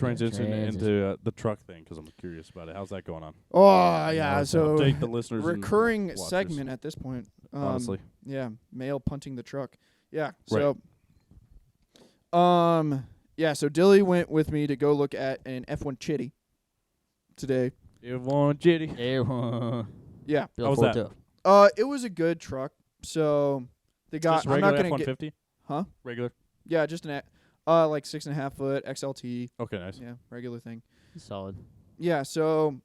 transition. into the truck thing because I'm curious about it. How's that going on? Oh, yeah. So update the listeners. and recurring watchers, segment at this point. honestly. Yeah. Male punting the truck. Yeah. Right. So, yeah. So Dilly went with me to go look at an F1 Chitty today. You want Jitty? Yeah. How was that? It was a good truck. So they got. Just I'm regular not gonna F-150? get. Huh? Regular? Yeah, just an like 6.5 foot XLT. Okay, nice. Yeah, regular thing. Solid. Yeah, so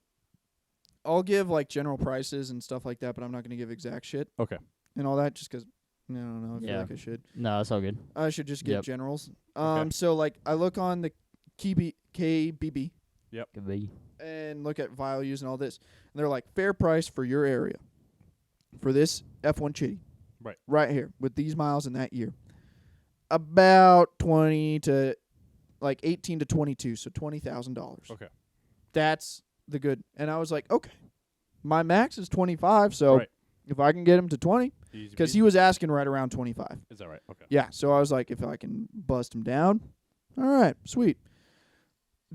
I'll give like general prices and stuff like that, but I'm not gonna give exact shit. Okay. And all that, just 'cause I don't know. I feel Yeah. like I should. No, that's all good. I should just give Yep. generals. Okay. So like I look on the KBB Could be. and look at values and all this, and they're like fair price for your area for this F1 Chitty. Right. Right here with these miles in that year. About 20 to like 18 to 22, so $20,000. Okay. That's the good. And I was like, okay, my max is 25, so Right. if I can get him to 20, Easy because peasy. he was asking right around 25. Is that right? Okay. Yeah, so I was like, if I can bust him down, all right, sweet.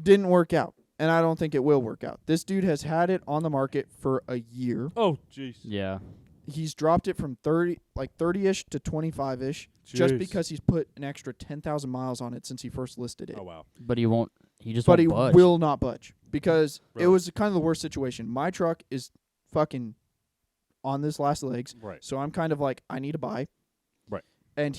Didn't work out, and I don't think it will work out. This dude has had it on the market for a year. Oh, jeez. Yeah. He's dropped it from 30-ish to 25-ish, just Jeez. because he's put an extra 10,000 miles on it since he first listed it. Oh, wow. But he won't. He just But won't he budge. will not budge because it Really? was kind of the worst situation. My truck is fucking on this last legs, Right. so I'm kind of like, I need to buy. Right. And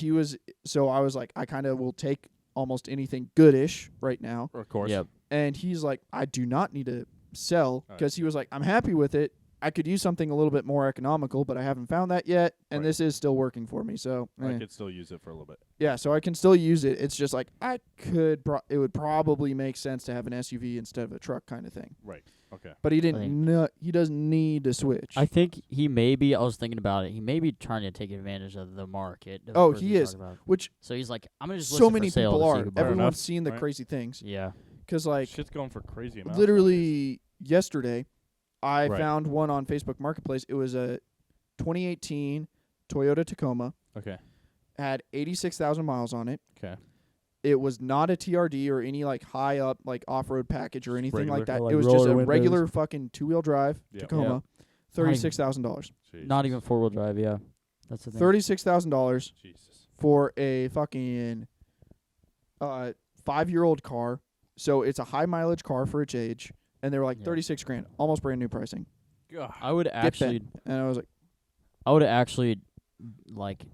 so I was like, I kind of will take almost anything goodish right now. Of course. Yep. And he's like, I do not need to sell Right. because he was like, I'm happy with it. I could use something a little bit more economical, but I haven't found that yet, and Right. this is still working for me. So I could still use it for a little bit. yeah, so I can still use it. It's just like I could. It would probably make sense to have an SUV instead of a truck kind of thing. Right. Okay. But he think- didn't. He doesn't need to switch. I think he may be. I was thinking about it. He may be trying to take advantage of the market. the Oh, person he you're is. talking about. Which So he's like, I'm gonna just list so it for many sale people to see are. who buys it. Everyone's enough, seen the right? crazy things. Yeah. Because like Shit's going for crazy amounts. literally yesterday, I Right. found one on Facebook Marketplace. It was a 2018 Toyota Tacoma. Okay. Had 86,000 miles on it. Okay. It was not a TRD or any like high up like off road package or anything regular. like that. Or, like, it was just roller a windows. regular fucking 2-wheel drive Yeah. Tacoma. $36,000. Not even 4-wheel drive. Yeah. That's the thing. $36,000 Jesus. for a fucking 5-year-old car. So it's a high mileage car for its age, and they were like Yeah. 36 grand, almost brand new pricing. God. I would actually. And I was like, Like.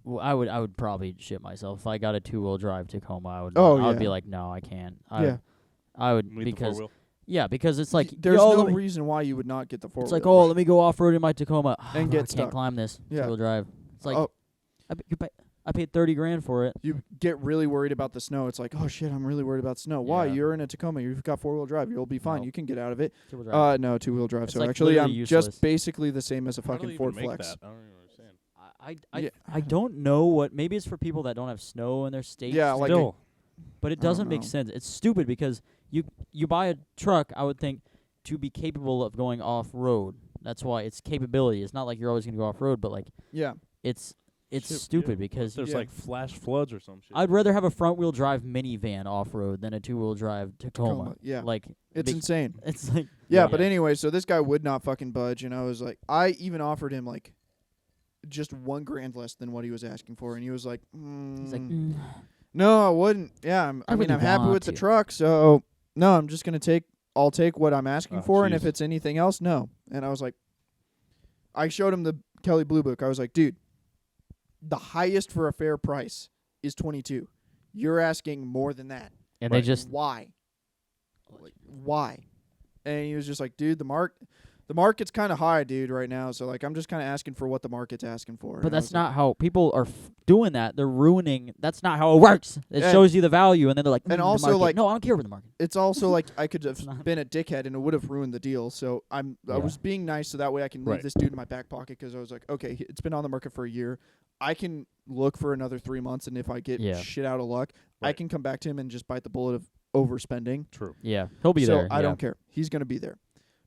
Well, I would probably shit myself if I got a 2-wheel drive Tacoma. I would. Oh, I would be yeah. like, no, I can't. yeah. I would Need the because four-wheel? because it's like There's yo, no let me- reason why you would not get the 4-wheel. It's like, oh, let me go off road in my Tacoma And I get can't stuck. climb this Yeah. 2-wheel drive. It's like Oh. I paid 30 grand for it. You get really worried about the snow. It's like, oh shit, I'm really worried about snow. Why? Yeah. You're in a Tacoma. You've got 4-wheel drive. You'll be fine. No. You can get out of it. 2-wheel drive. No, 2-wheel drive. It's So like actually, I'm literally useless. just basically the same as a How do fucking they Ford even make Flex. that? I don't even understand. I Yeah. don't know what. Maybe it's for people that don't have snow in their state. Yeah, like Still. but it I don't doesn't make know. sense. It's stupid because you buy a truck. I would think to be capable of going off road. That's why it's capability. It's not like you're always gonna go off road, but like Yeah. it's Shit, stupid yeah. because There's Yeah. like flash floods or some shit. I'd rather have a front wheel drive minivan off road than a 2-wheel drive Tacoma. Yeah. Like It's be- insane. it's like Yeah, but anyway, so this guy would not fucking budge, and I was like, I even offered him like just $1,000 less than what he was asking for, and he was like, he's like no, I wouldn't. Yeah, I mean, really I'm happy want with the to. truck, so no, I'm just gonna I'll take what I'm asking Oh, for, and if jeez. it's anything else, no. And I was like, I showed him the Kelly Blue Book. I was like, dude, the highest for a fair price is 22. You're asking more than that. and Right. they just Why? Like, why? And he was just like, dude, the market's kind of high, dude, right now. So like, I'm just kind of asking for what the market's asking for. But And I that's was like- not how people are doing that. They're ruining. That's not how it works. It And- shows you the value, and then they're like, and the also, market." like- no, I don't care about the market. It's also like I could It's have not- been a dickhead and it would have ruined the deal. So I Yeah. was being nice so that way I can leave Right. this dude in my back pocket because I was like, okay, it's been on the market for a year. I can look for another 3 months, and if I get Yeah. shit out of luck, I Right. can come back to him and just bite the bullet of overspending. True. Yeah, he'll be so there. I yeah. don't care. He's gonna be there.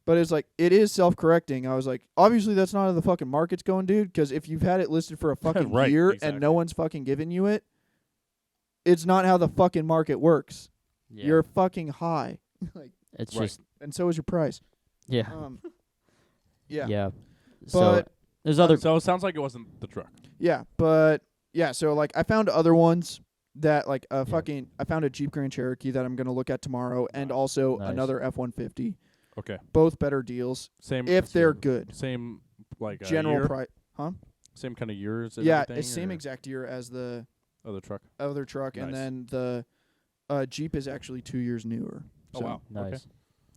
But it's like, it is self-correcting. I was like, obviously that's not how the fucking market's going, dude, because if you've had it listed for a fucking Right, year exactly. and no one's fucking giving you it, it's not how the fucking market works. Yeah. You're fucking high. Like, it's Right. just and so is your price. yeah. Yeah. Yeah. So But there's other So it sounds like it wasn't the truck. yeah, but yeah, so like I found other ones that like I found a Jeep Grand Cherokee that I'm going to look at tomorrow and Nice. also Nice. another F-150. Okay. Both better deals Same. if they're good. Same like General year? price. Huh? Same kind of years. And Yeah, everything, it's same or exact year as the other truck. other truck, and Nice. then the Jeep is actually 2 years newer. Oh So wow. nice. Okay.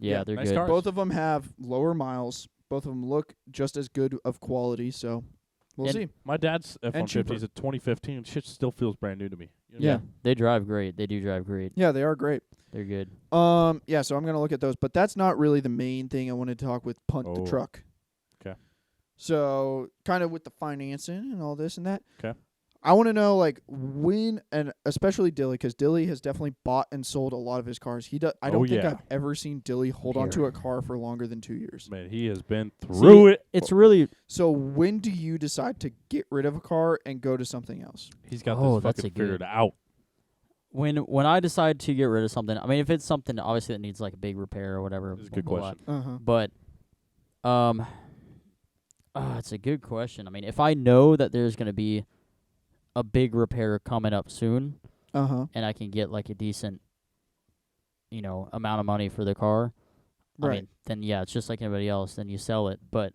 Yeah, Yeah, they're nice good. cars. both of them have lower miles. Both of them look just as good of quality. So we'll And- see. My dad's F-150 is cheaper. a 2015. Shit still feels brand new to me. You know? Yeah. They drive great. They do drive great. Yeah, they are great. They're good. Yeah, so I'm gonna look at those, but that's not really the main thing I wanted to talk with Punt the Oh. Truck. 'Kay. So kind of with the financing and all this and that. 'Kay. I want to know like when, and especially Dilly, because Dilly has definitely bought and sold a lot of his cars. I don't think yeah. I've ever seen Dilly hold on to a car for longer than 2 years. Man, he has been through it. It's really So when do you decide to get rid of a car and go to something else? He's got Oh, this that's fucking a good- figured out. when I decide to get rid of something. I mean, if it's something obviously that needs like a big repair or whatever. That's a good blah, blah, question. Uh-huh. But, it's a good question. I mean, if I know that there's gonna be a big repair coming up soon, Uh-huh. and I can get like a decent, amount of money for the car, I Right. mean, then yeah, it's just like anybody else. Then you sell it. But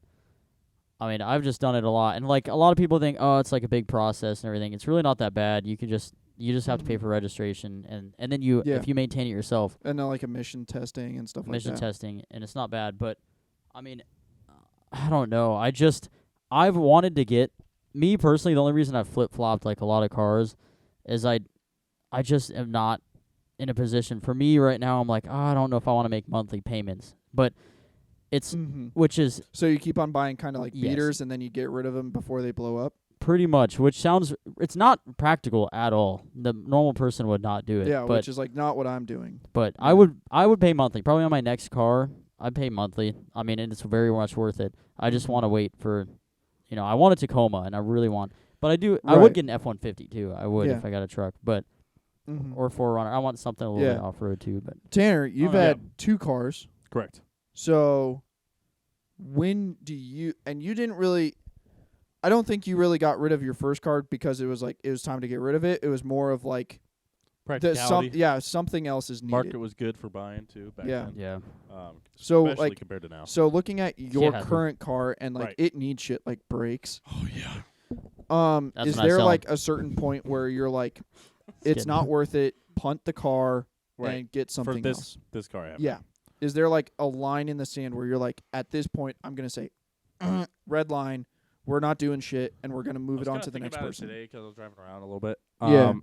I mean, I've just done it a lot, and like a lot of people think, oh, it's like a big process and everything. It's really not that bad. You just have to pay for registration, and then Yeah. if you maintain it yourself, And then like emission testing and stuff emission like that. testing, and it's not bad. But I mean, I don't know. I've wanted to get, me personally, the only reason I've flip flopped like a lot of cars is I just am not in a position. For me right now, I'm like, I don't know if I want to make monthly payments, but it's which is So you keep on buying kind of like Yes. beaters and then you get rid of them before they blow up? pretty much, which sounds, it's not practical at all. The normal person would not do it. Yeah, but which is like not what I'm doing. But I would pay monthly. Probably on my next car, I'd pay monthly. I mean, and it's very much worth it. I just want to wait for, I want a Tacoma, and I really want. But I do. I Right. would get an F-150 too. I would Yeah. if I got a truck, but Mm-hmm. or 4Runner. I want something a little Yeah. bit off road too. But Tanner, you've no. had 2 cars. Correct. So when do you, and you didn't really, I don't think you really got rid of your first car because it was time to get rid of it. It was more of like Practicality. something else is needed. Market was good for buying too back Yeah. then. yeah, So, especially like- compared to now. So looking at your Yeah. current car and like Right. it needs shit like brakes. Oh yeah. That's Is when I there sell 'em. like a certain point where you're like, it's kidding. not worth it, punt the car Right. and get something for else? this car I have. Yeah. Is there like a line in the sand where you're like, at this point, I'm gonna say, red line, we're not doing shit, and we're gonna move it on to the next person? Today because I was driving around a little bit. Yeah.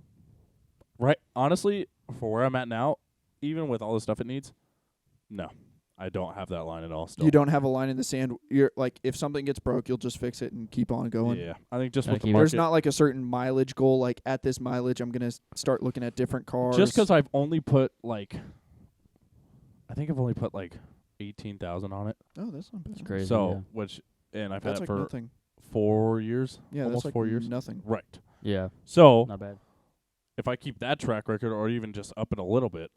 Right. Honestly, for where I'm at now, even with all the stuff it needs, no, I don't have that line at all. Still. You don't have a line in the sand. You're like, if something gets broke, you'll just fix it and keep on going. Yeah. I think just Gotta with the keep it. market. There's not like a certain mileage goal. Like at this mileage, I'm gonna start looking at different cars. Just because I've only put like, I think I've only put like 18,000 on it. Oh, that's not bad. it's crazy. So and I've That's had like it for nothing. 4 years. Yeah, almost that's like 4 years. nothing. Right. yeah, So not bad. if I keep that track record or even just up it a little bit,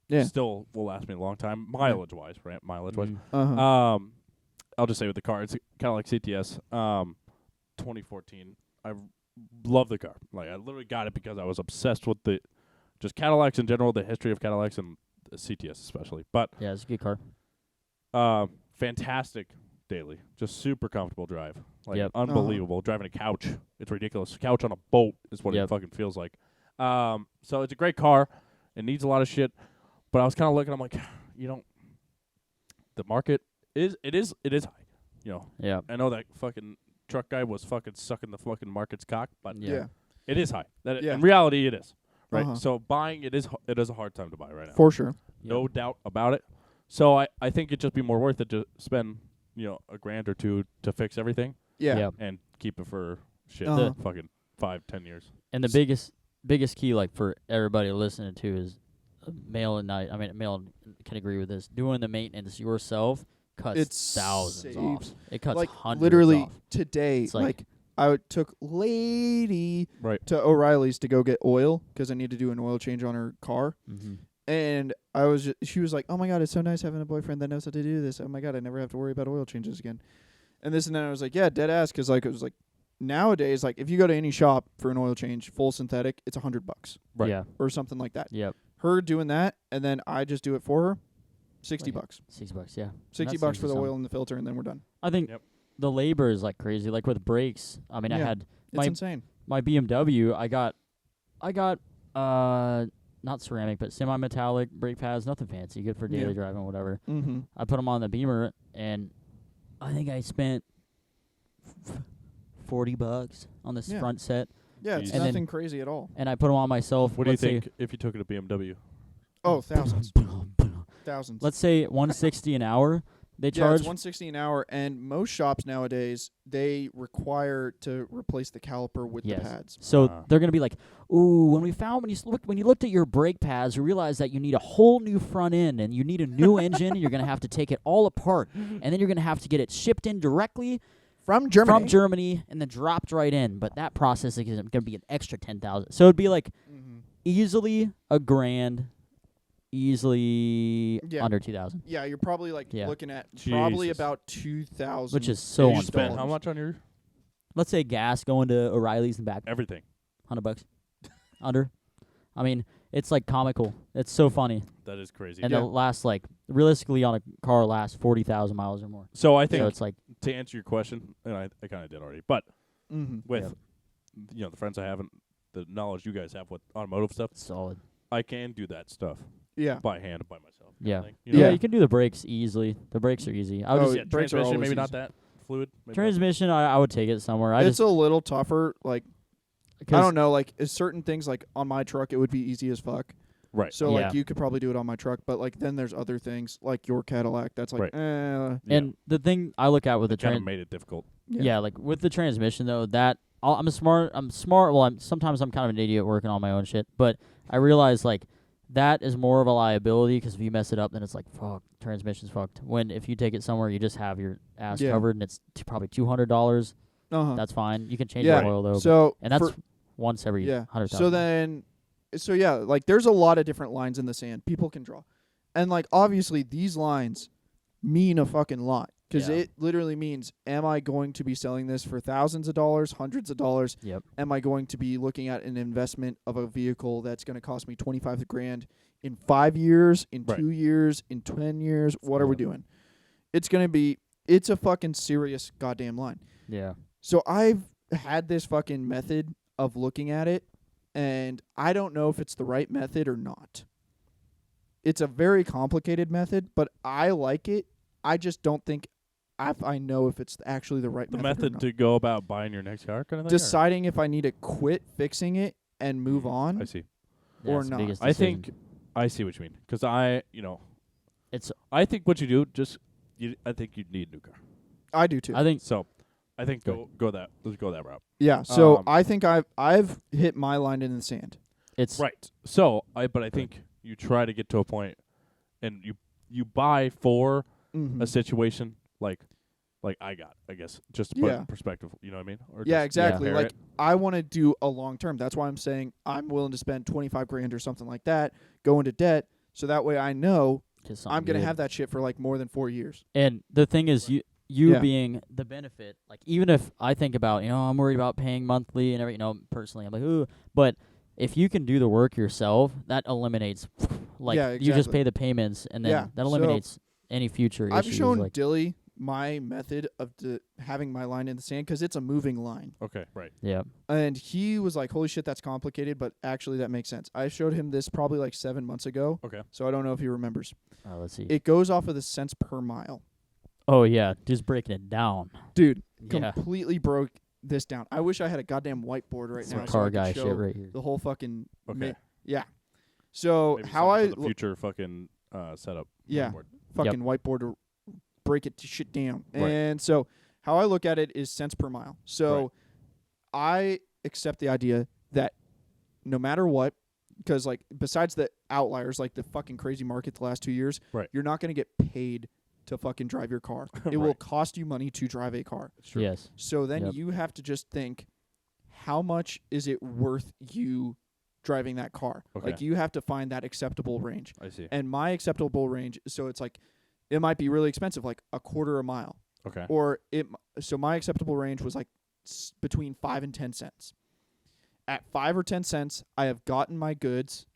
Yeah. still will last me a long time, mileage wise, right? Mileage wise. Uh-huh. I'll just say with the car, it's kind of like CTS. 2014. I love the car. Like I literally got it because I was obsessed with just Cadillacs in general, the history of Cadillacs and the CTS especially. But Yeah, it's a good car. fantastic daily, just super comfortable drive. Like Yep. unbelievable. Driving a couch, it's ridiculous. Couch on a boat is what it Yep. fucking feels like. So it's a great car. It needs a lot of shit. But I was kind of looking. I'm like, the market is high. Yeah, I know that fucking truck guy was fucking sucking the fucking market's cock, but yeah. it is high. Yeah. In reality, it is. Right. Uh-huh. So buying it is a hard time to buy right now. For sure. No doubt about it. So I think it'd just be more worth it to spend a grand or two to fix everything Yeah. and keep it for shit Uh-huh. fucking 5-10 years. And the biggest key, like for everybody listening to, is male and night. I mean, male can agree with this. Doing the maintenance yourself cuts It's thousands saves. off. It cuts Like hundreds literally off. today, It's like- I took lady Right. to O'Reilly's to go get oil because I need to do an oil change on her car. Mm-hmm. And she was like, "Oh my god, it's so nice having a boyfriend that knows how to do this. Oh my god, I never have to worry about oil changes again." And this and then I was like, "Yeah, dead ass," because like it was like nowadays, like if you go to any shop for an oil change, full synthetic, it's $100 Right. Yeah. or something like that. Yep. Her doing that, and then I just do it for her, $60. $60. Yeah. $60 for the oil and the filter, and then we're done. I think Yep. the labor is like crazy. Like with brakes. I mean, I Yeah. had It's insane. my BMW. I got not ceramic, but semi-metallic brake pads. Nothing fancy. Good for daily Yeah. driving, whatever. Mm-hmm. I put them on the Beamer, and I think I spent $40 on this Yeah. front set, Yeah, it's And then- nothing crazy at all. and I put them on myself. What do you let's say- think if you took it to BMW? Oh, thousands. Thousands. Let's say 160 an hour. They Yeah, charge. it's $160 an hour, and most shops nowadays they require to replace the caliper with Yes. the pads. So they're gonna be like, "Ooh, when you looked at your brake pads, you realized that you need a whole new front end and you need a new engine. And you're gonna have to take it all apart, and then you're gonna have to get it shipped in directly From Germany. from Germany and then dropped right in. But that process is gonna be an extra 10,000. So it'd be like Mm-hmm. easily $1,000, easily Yeah. under 2,000, Yeah, you're probably like Yeah. looking at probably Jesus. about 2,000. which is so you unfair. spent how much on your Let's say gas going to O'Reilly's and back, everything? $100 under. I mean, it's like comical. It's so funny. That is crazy. And Yeah. it'll last like realistically on a car lasts 40,000 miles or more. So I think So it's like to answer your question, and I kind of did already, but Mm-hmm. with the friends I have and the knowledge you guys have with automotive stuff, solid. I can do that stuff Yeah. by hand by myself. kind of Yeah. thing, Yeah, Yeah. you can do the brakes easily. The brakes are easy. I would Oh, just yeah. brakes are transmission always maybe not easy. that fluid. Maybe not. transmission. I would take it somewhere. I It's just a little tougher. Like I 'cause- don't know. Like certain things, like on my truck, it would be easy as fuck. Right. So Yeah. like you could probably do it on my truck, but like then there's other things like your Cadillac that's like, Right. eh. And the thing I look at with the Kind of trans, made it difficult. yeah, like with the transmission though, that I'm smart. Well, sometimes I'm kind of an idiot working on my own shit, but I realize like that is more of a liability because if you mess it up, then it's like fuck, transmission's fucked. When if you take it somewhere, you just have your ass Yeah. covered, and it's probably $200. Uh-huh. That's fine. You can change Yeah. the oil though, So and that's for- once every yeah. 100,000. So then, so yeah, like there's a lot of different lines in the sand people can draw, and like obviously these lines mean a fucking lot because Yeah. it literally means, am I going to be selling this for thousands of dollars, hundreds of dollars? Yep. Am I going to be looking at an investment of a vehicle that's going to cost me $25,000 in 5 years, in Right. 2 years, in 10 years? What are we Yep. doing? It's a fucking serious goddamn line. Yeah. So I've had this fucking method of looking at it, and I don't know if it's the right method or not. It's a very complicated method, but I like it. I just don't think I know if it's actually the right The method or method not. to go about buying your next car, kind of thing. Deciding if I need to quit fixing it and move on. I see. Yeah, Or it's the not. biggest I decision. think I see what you mean because it's. I think what you do I think you need a new car. I do too. I think So I think let's go that route. Yeah. So Um, I think I've hit my line in the sand. it's Right. So but I think you try to get to a point, and you buy for Mm-hmm. a situation like I guess just to put it Yeah. in perspective. You know what I mean? Or Yeah, just exactly. compare Like it. I want to do a long term. That's why I'm saying I'm willing to spend $25,000 or something like that, go into debt, so that way I know just I'm something gonna good. have that shit for like more than 4 years. And the thing is, you Yeah. being the benefit, like even if I think about, I'm worried about paying monthly and personally, I'm like, ooh, but if you can do the work yourself, that eliminates, like, Yeah, you just exactly. pay the payments, and then Yeah, that so eliminates any future I've issues. shown like, Dilly my method of having my line in the sand because it's a moving line, Okay. Right. yeah, and he was like, "Holy shit, that's complicated," but actually that makes sense. I showed him this probably like 7 months ago, Okay. so I don't know if he remembers. let's see. It goes off of the cents per mile, Oh yeah, just breaking it down. dude. Yeah, Completely broke this down. I wish I had a goddamn whiteboard right some now. so I car could guy show shit right here. The whole fucking Okay. yeah. So Maybe how something I for the future fucking setup. Yeah. whiteboard. fucking whiteboard to break it to shit down. Right. And so how I look at it is cents per mile. So Right. I accept the idea that no matter what, because like besides the outliers, like the fucking crazy market the last 2 years, Right. you're not going to get paid to fucking drive your car. It Right. will cost you money to drive a car. Sure. Yes. So then Yep. you have to just think, how much is it worth you driving that car? Okay. Like, you have to find that acceptable range. I see. And my acceptable range, so it's like, it might be really expensive, like a quarter a mile. Okay. Or so my acceptable range was like between 5 and 10 cents. At 5 or 10 cents, I have gotten my goods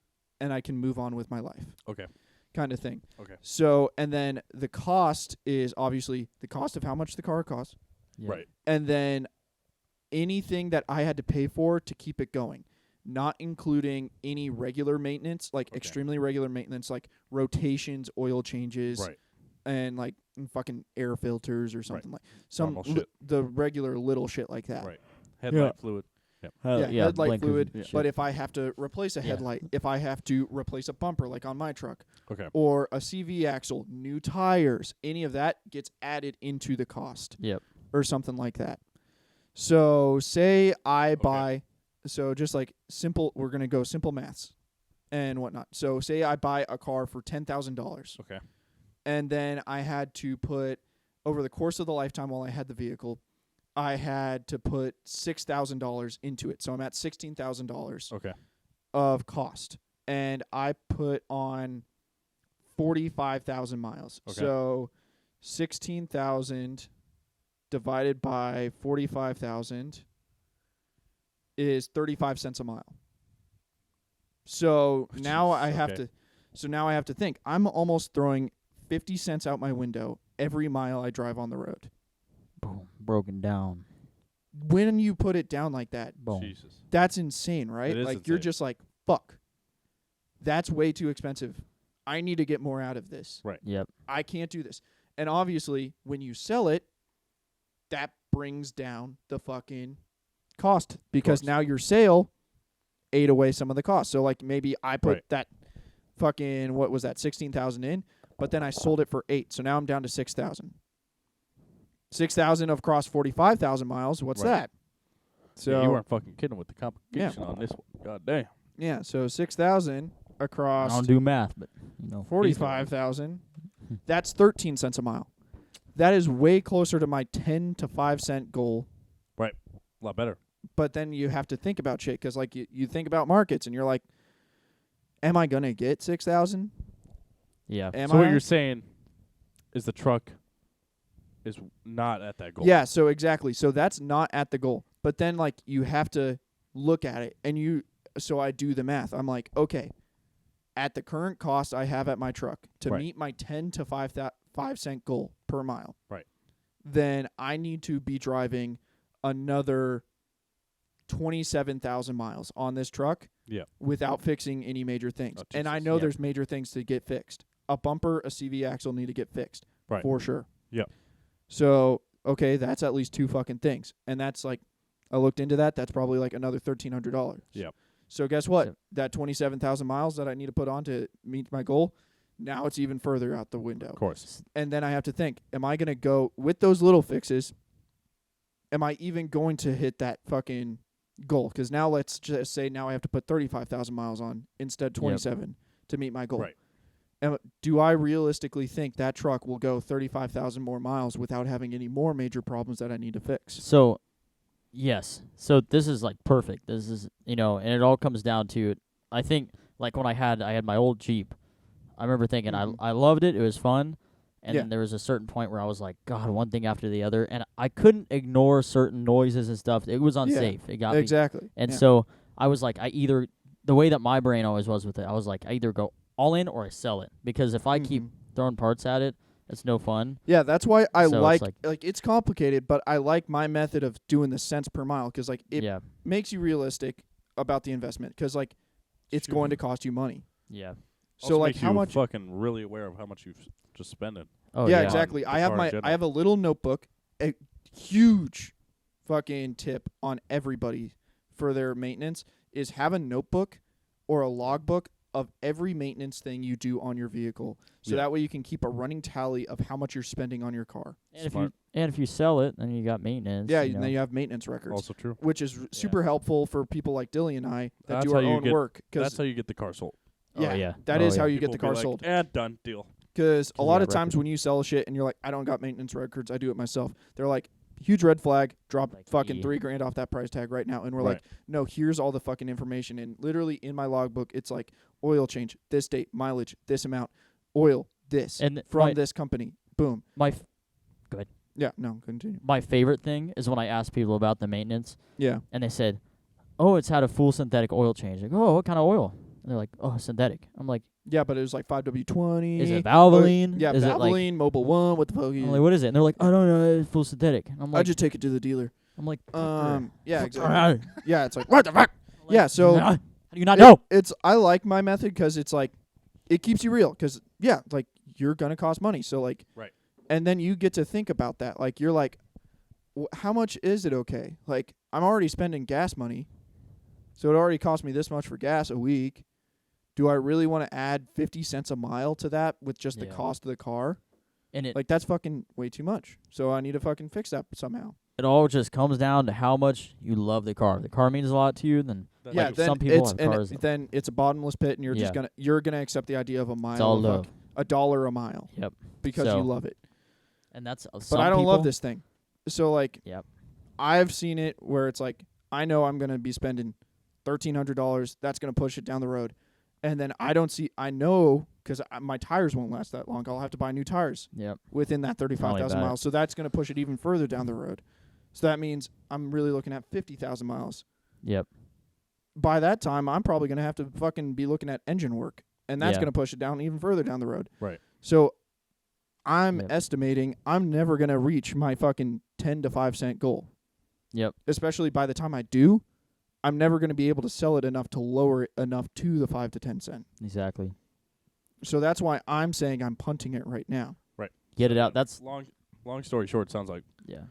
and I can move on with my life. Okay. Kind of thing. Okay. So, and then the cost is obviously the cost of how much the car costs. Yep. Right. And then anything that I had to pay for to keep it going, not including any regular maintenance, like extremely regular maintenance, like rotations, oil changes, Right. and like fucking air filters or something like some Normal shit. the regular little shit like that. Right. Headlight fluid. Yep. Headlight blinkers fluid. and shit. But if I have to replace a Yeah. headlight, if I have to replace a bumper like on my truck, Okay. or a CV axle, new tires, any of that gets added into the cost Yep. or something like that. So say I buy, so just like simple, we're going to go simple maths and whatnot. So say I buy a car for $10,000. Okay. And then I had to put, over the course of the lifetime while I had the vehicle, I had to put $6,000 into it. So I'm at $16,000 Okay. of cost. And I put on 45,000 miles. Okay. So 16,000 divided by 45,000 is 35 cents a mile. So now I have okay. now I have to think. I'm almost throwing 50 cents out my window every mile I drive on the road. Boom. Broken down. When you put it down like that, Boom. Jesus. that's insane, right? It is Like, you're insane. just like, fuck. That's way too expensive. I need to get more out of this. Right. Yep. I can't do this. And obviously, when you sell it, that brings down the fucking cost, because course. now your sale ate away some of the cost. So like, maybe I put Right. that fucking, what was that, 16,000 in, but then I sold it for 8. So now I'm down to 6,000. 6,000 across 45,000 miles. What's Right. that? So Yeah, you weren't fucking kidding with the complication on this one. God damn. yeah, so 6,000 I across don't do math, but 45,000. That's 13 cents a mile. That is way closer to my 10 to 5 cent goal. A lot better. But then you have to think about shit, because like you think about markets and you're like, am I gonna get 6,000? Yeah. Am So I? what you're saying is the truck is not at that goal. Yeah, so exactly. So that's not at the goal. But then like you have to look at it, and so I do the math. I'm like, okay, at the current cost I have at my truck to Right. meet my 10 to 5 cent goal per mile. Right. Then I need to be driving another 27,000 miles on this truck. Yeah. Without fixing any major things. Oh, And I Jesus. know Yep. there's major things to get fixed. A bumper, a CV axle need to get fixed. Right. For sure. Yep. So, okay, that's at least 2 fucking things. And that's like, I looked into that. That's probably like another $1,300. Yep. So guess what? So- That 27,000 miles that I need to put on to meet my goal, now it's even further out the window. Of course. And then I have to think, am I going to go with those little fixes? Am I even going to hit that fucking goal? Because now let's just say now I have to put 35,000 miles on instead of 27 to meet my goal. Right. Do I realistically think that truck will go 35,000 more miles without having any more major problems that I need to fix? So, yes. So this is like perfect. This is, and it all comes down to, I think, like when I had my old Jeep, I remember thinking Mhm. I loved it. It was fun. And Yeah. then there was a certain point where I was like, God, one thing after the other. And I couldn't ignore certain noises and stuff. It was unsafe. It got me. Exactly. And Yeah. so I was like, the way that my brain always was with it, I was like, I either go all in or I sell it. Because if I keep Mhm. throwing parts at it, it's no fun. Yeah, that's why I So it's like it's complicated, but I like my method of doing the cents per mile, because like it Yeah. makes you realistic about the investment, because like it's Sure. going to cost you money. Yeah. So Also like makes how you much? fucking really aware of how much you've just spending. Oh, yeah, yeah. exactly. The I have car in I have a little notebook, a huge fucking tip on everybody for their maintenance is have a notebook or a logbook of every maintenance thing you do on your vehicle. So Yeah. that way you can keep a running tally of how much you're spending on your car. And Smart. if you sell it, then you got maintenance. Yeah, you and know. then you have maintenance records, Also true. which is super helpful for people like Dilly and I that That's do how our you own get- work. That's Cause how you get the car sold. Oh, yeah. that Oh, is yeah. how you get People the be car like, sold. Done deal. Because a lot of times record. when you sell shit and you're like, I don't got maintenance records, I do it myself. They're like, huge red flag, drop Like, fucking yeah. $3,000 off that price tag right now. And we're Right. like, no, here's all the fucking information. And literally in my logbook, it's like oil change, this date, mileage, this amount, oil, this, And from this company. Boom. Yeah, no, continue. My favorite thing is when I ask people about the maintenance, Yeah. and they said, "Oh, it's had a full synthetic oil change." Like, "Oh, what kind of oil?" And they're like, "Oh, synthetic." I'm like, Yeah, but it was like 5W20. "Is it Valvoline? Yeah, is Valvoline, it like, Mobile One, what the fuck? I'm like, what is it?" And they're like, "I don't know, it's full synthetic." And I'm I like, just take it to the dealer. I'm like, Yeah, "Fucker." exactly. Yeah, it's like, what the fuck? I'm like, Yeah, so how do you not know? I like my method because it's like, it keeps you real. Because, yeah, like, you're going to cost money. So, like, Right. And then you get to think about that. Like, you're like, how much is it okay? Like, I'm already spending gas money. So it already cost me this much for gas a week. Do I really want to add 50 cents a mile to that with just the Yeah. cost of the car? And it Like, that's fucking way too much. So I need to fucking fix that somehow. it all just comes down to how much you love the car. If the car means a lot to you, then That's Yeah, like then some people it's have and cars. then it's a bottomless pit, and Yeah. you're gonna accept the idea of a mile, It's all of love. $1 a mile. Yep. Because So, you love it. And that's But I don't love this thing. So like, Yep. I've seen it where it's like, I know I'm gonna be spending $1,300. That's gonna push it down the road, and then I know because my tires won't last that long. I'll have to buy new tires Yep. within that 35,000 about it. miles. So that's gonna push it even further down the road. So that means I'm really looking at 50,000 miles. Yep. By that time, I'm probably going to have to fucking be looking at engine work, and that's Yeah. going to push it down even further down the road. Right. So I'm Yep. estimating I'm never going to reach my fucking 10 to 5 cent goal. Yep. Especially by the time I do, I'm never going to be able to sell it enough to lower it enough to the 5 to 10 cent. Exactly. So that's why I'm saying I'm punting it right now. Get it out. That's long story short. Sounds like yeah.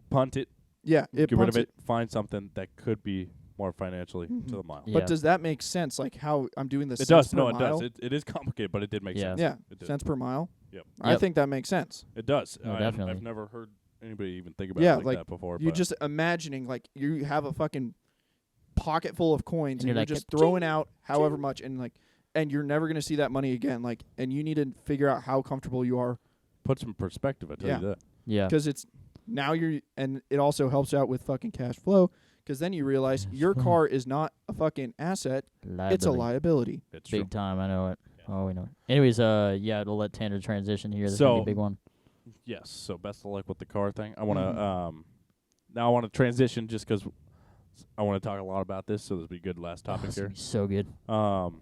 punt it, Yeah, it get rid punts of it, find something that could be more financially Mhm. to the mile. Yeah. But does that make sense? Like how I'm doing this? It does. No, it does. It is complicated, but it did make Yeah. sense. Yeah, It did. cents per mile. Yep. I Yep. think that makes sense. It does. No, I've definitely. never heard anybody even think about Yeah, it like like, that before. You're but just imagining like you have a fucking pocket full of coins And and you're you're like, just throwing out however much and you're never going to see that money again, like, and you need to figure out how comfortable you are, put some perspective. I tell Yeah. you that. Yeah. because it's now and it also helps out with fucking cash flow, because then you realize your flow. car is not a fucking asset, it's a liability. It's true. Big time. I know it. Yeah. Oh, we know it. Anyways, yeah, it'll let Tanner transition here. This is gonna be a big one. Yes. So best of luck with the car thing. I want to Mhm. now I want to transition just 'cause I want to talk a lot about this. So this will be good last Oh, topic this is here. gonna be so good.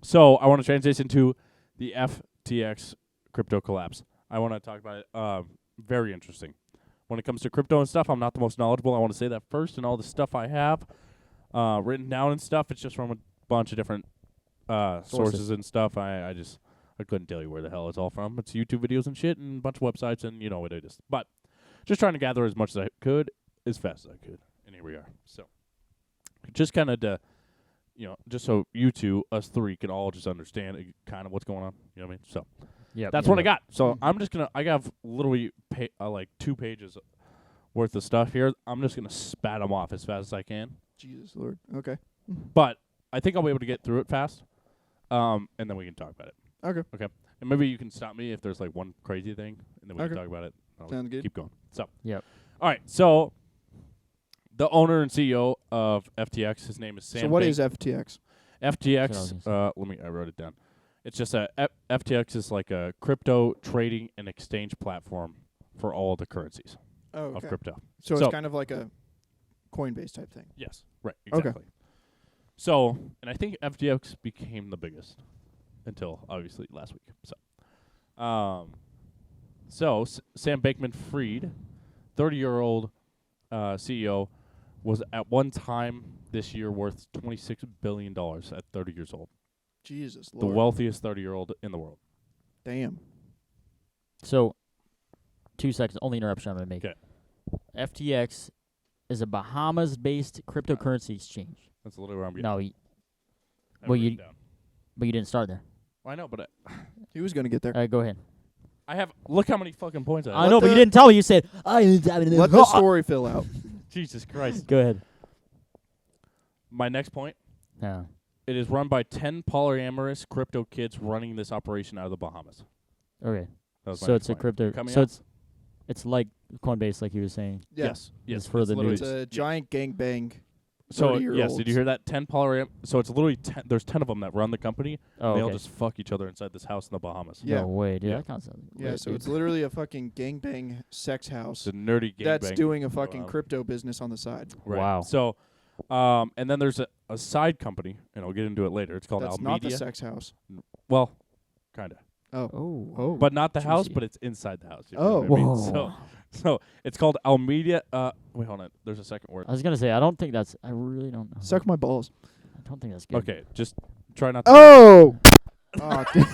So I want to transition to the FTX crypto collapse. I want to talk about it. Very interesting. When it comes to crypto and stuff, I'm not the most knowledgeable. I want to say that first. And all the stuff I have written down and stuff, it's just from a bunch of different sources and stuff. I couldn't tell you where the hell it's all from. It's YouTube videos and shit and a bunch of websites and you know what it is. But just trying to gather as much as I could, as fast as I could. And here we are. So just kind of to, just so you two, us three, can all just understand kind of what's going on. You know what I mean? So Yeah. that's what I got. So Mhm. I'm just going to, I have literally like 2 pages worth of stuff here. I'm just going to spat them off as fast as I can. Jesus Lord. Okay. But I think I'll be able to get through it fast. And then we can talk about it. Okay. And maybe you can stop me if there's like one crazy thing, and then we Okay. can talk about it. I'll Sounds good. Keep going. So. Yep. All right. So the owner and CEO of FTX, his name is Sam. So what is FTX? FTX? That's what I wrote it down. It's just FTX is like a crypto trading and exchange platform for all the currencies Oh, of okay. crypto. So So- it's kind of like a Coinbase type thing. Yes. Right. Okay. Exactly. So, and I think FTX became the biggest until obviously last week. So, Sam Bankman-Fried, 30-year-old CEO, was at one time this year worth $26 billion at 30 years old. Jesus The Lord. wealthiest 30-year-old in the world. Damn. So, 2 seconds. Only interruption I'm gonna make. 'Kay. FTX is a Bahamas-based cryptocurrency exchange. That's literally where I'm getting. No, I well, wrote you- it down. but you didn't start there. Well, I know, but He was going to get there. Go ahead. I have. Look how many fucking points I have. I know, but you didn't tell me. You said, Let the story fill out. Jesus Christ. Go ahead. My next point. No. It is run by 10 polyamorous crypto kids running this operation out of the Bahamas. Okay. That was my So next it's a point. crypto. You coming So up? it's like Coinbase, like you were saying. Yes. It's for the literally- It's a giant gangbang. So 30-year-olds. did you hear that? 10 So it's literally 10. There's 10 of them that run the company. Oh, They all okay. just fuck each other inside this house in the Bahamas. Yeah. No way, dude. Yeah. That kind of sounds Yeah, lit, so dude. it's literally a fucking gangbang sex house It's a nerdy gangbang. that's doing a fucking around. crypto business on the side. Right. Wow. So, and then there's a side company, and I'll get into it later. It's called That's Almedia. not the sex house. Well, kind of. Oh. Oh. But not the house, Juicy. but it's inside the house. You Oh. know what I mean? Whoa. So it's called Almedia. Wait, hold on. There's a second word. I was gonna say I don't think that's. I really don't know. Suck my balls. I don't think that's good. Okay, just try not to. Oh! Oh, damn.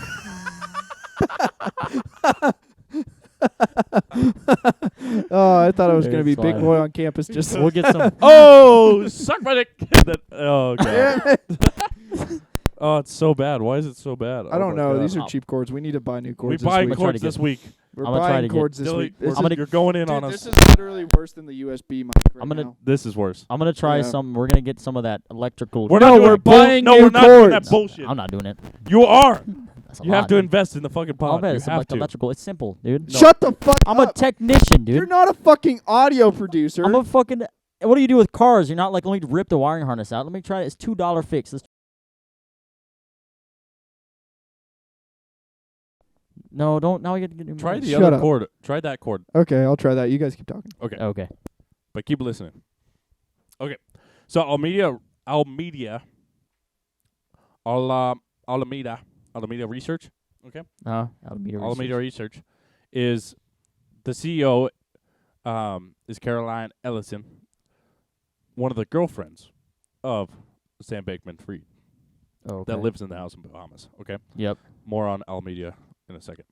Oh, I thought I was going to be It's big fine. boy on campus. Just We'll get some. Oh, suck my dick. Oh, God. Damn it. Oh, it's so bad. Why is it so bad? I don't know. These are Oh. cheap cords. We need to buy new We cords buy this week. try to cords get- this week. We're I'm gonna try buying to get- cords this Dilly, week. This I'm gonna- you're going in dude, on this us. is literally worse than the USB mic right I'm gonna- now. This is worse. I'm gonna try Yeah. some. We're gonna get some of that electrical. We're No, not doing we're that bull- buying No, new we're not doing that cords. bullshit. I'm not doing it. You are. That's a You lot, have to dude. invest in the fucking I'll pod. bet You it's have like to. electrical. It's simple, dude. Shut the fuck I'm a up. technician, dude. You're not a fucking audio producer. I'm a fucking. What do you do with cars? You're not like, let me rip the wiring harness out. Let me try it. It's $2 fix. No, don't. Now I get to get new Try mics. the Shut other up. chord. Try that chord. Okay, I'll try that. You guys keep talking. Okay. But keep listening. Okay. So Alameda Research. Okay. Alameda Research is the CEO is Caroline Ellison, one of the girlfriends of Sam Bankman-Fried Okay. that lives in the house in Bahamas. Okay. Yep. More on Alameda in a second.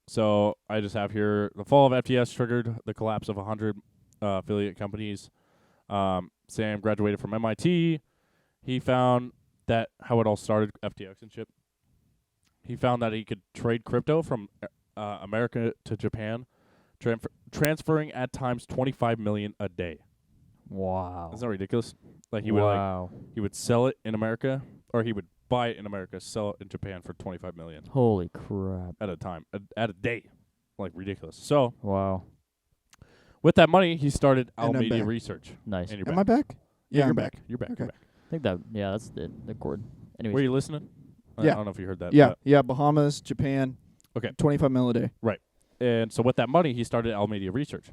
So I just have here the fall of FTX triggered the collapse of 100 affiliate companies. Sam graduated from MIT. He found that how it all started, FTX and shit. He found that he could trade crypto from America to Japan, transferring at times 25 million a day. Wow. Isn't that ridiculous? Like he would he would sell it in America, or he would buy it in America, sell it in Japan for 25 million Holy crap. at a time, at a day. Like ridiculous. So Wow. with that money, he started And I'm Alameda back. Research. Nice. And you're Am back. I back? Yeah, I'm you're back. You're back. Okay. You're back. I think that. Yeah, that's the chord. Anyways. Were you listening? Yeah. I don't know if you heard that. Yeah, but- yeah. Bahamas, Japan. Okay. 25 mil a day. And so with that money, he started Alameda Research.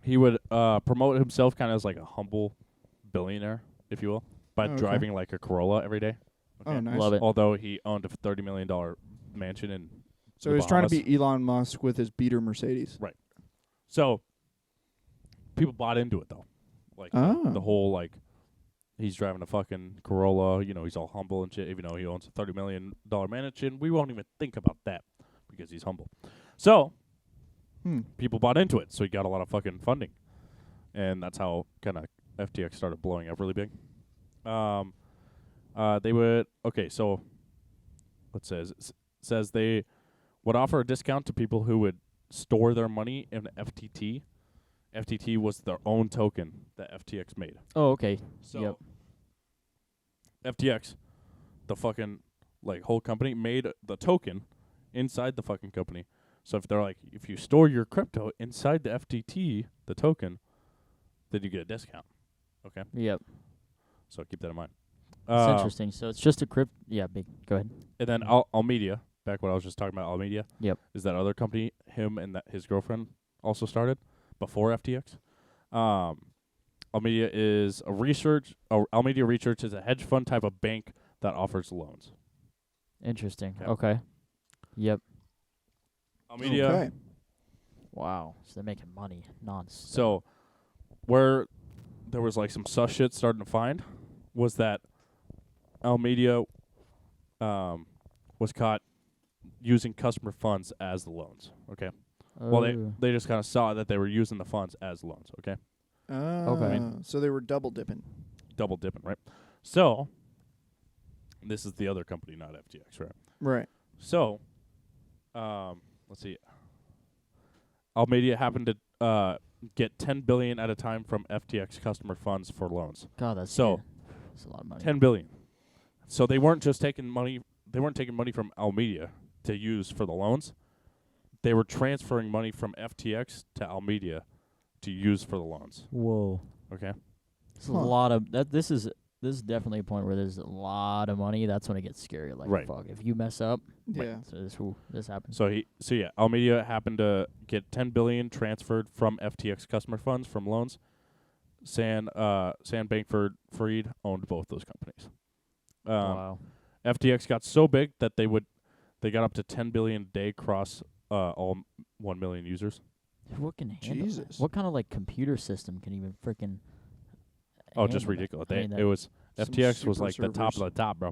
He would promote himself kind of as like a humble billionaire, if you will, by Oh, okay. driving like a Corolla every day. Oh, nice. Love it. Although he owned a $30 million mansion in So the he was trying to Bahamas. be Elon Musk with his beater Mercedes. So people bought into it though. Like Oh. the whole like he's driving a fucking Corolla, you know, he's all humble and shit, even though he owns a $30 million mansion. We won't even think about that because he's humble. So people bought into it, so he got a lot of fucking funding. And that's how kind of FTX started blowing up really big. They would so it says they would offer a discount to people who would store their money in FTT. FTT was their own token that FTX made. Oh, okay. So Yep. FTX, the fucking like whole company, made the token inside the fucking company. So if you store your crypto inside the FTT, the token, then you get a discount. Okay, Yep. so keep that in mind. It's interesting. So it's just a Yeah, big. Go ahead. And then Almedia, back when I was just talking about Almedia. Yep. Is that other company him and his girlfriend also started before FTX? Almedia is Almedia Research is a hedge fund type of bank that offers loans. Interesting. Yep. Okay. Yep. Almedia. Okay. Wow. So they're making money nonstop. So where there was like some sus shit starting to find was that Almedia was caught using customer funds as the loans. Okay. Well, Oh. they just kind of saw that they were using the funds as loans. Okay. Okay. So they were double dipping. Double dipping, right? So this is the other company, not FTX, right? Right. So let's see. Almedia happened to get $10 billion at a time from FTX customer funds for loans. God, that's So that's a lot of money. $10 billion. So they weren't just taking money. They weren't taking money from Almedia to use for the loans. They were transferring money from FTX to Almedia to use for the loans. Whoa. Okay. It's a lot of that. This is definitely a point where there's a lot of money. That's when it gets scary. Like, Right. fuck, if you mess up, Yeah. so this happens. So Almedia happened to get $10 billion transferred from FTX customer funds from loans. Sam Bankman-Fried owned both those companies. Wow. FTX got so big that they got up to 10 billion a day across all 1 million users. What can handle Jesus. that? What kind of like computer system can even freaking? Oh, just ridiculous. It was Some FTX was super like the top servers. of the top, bro.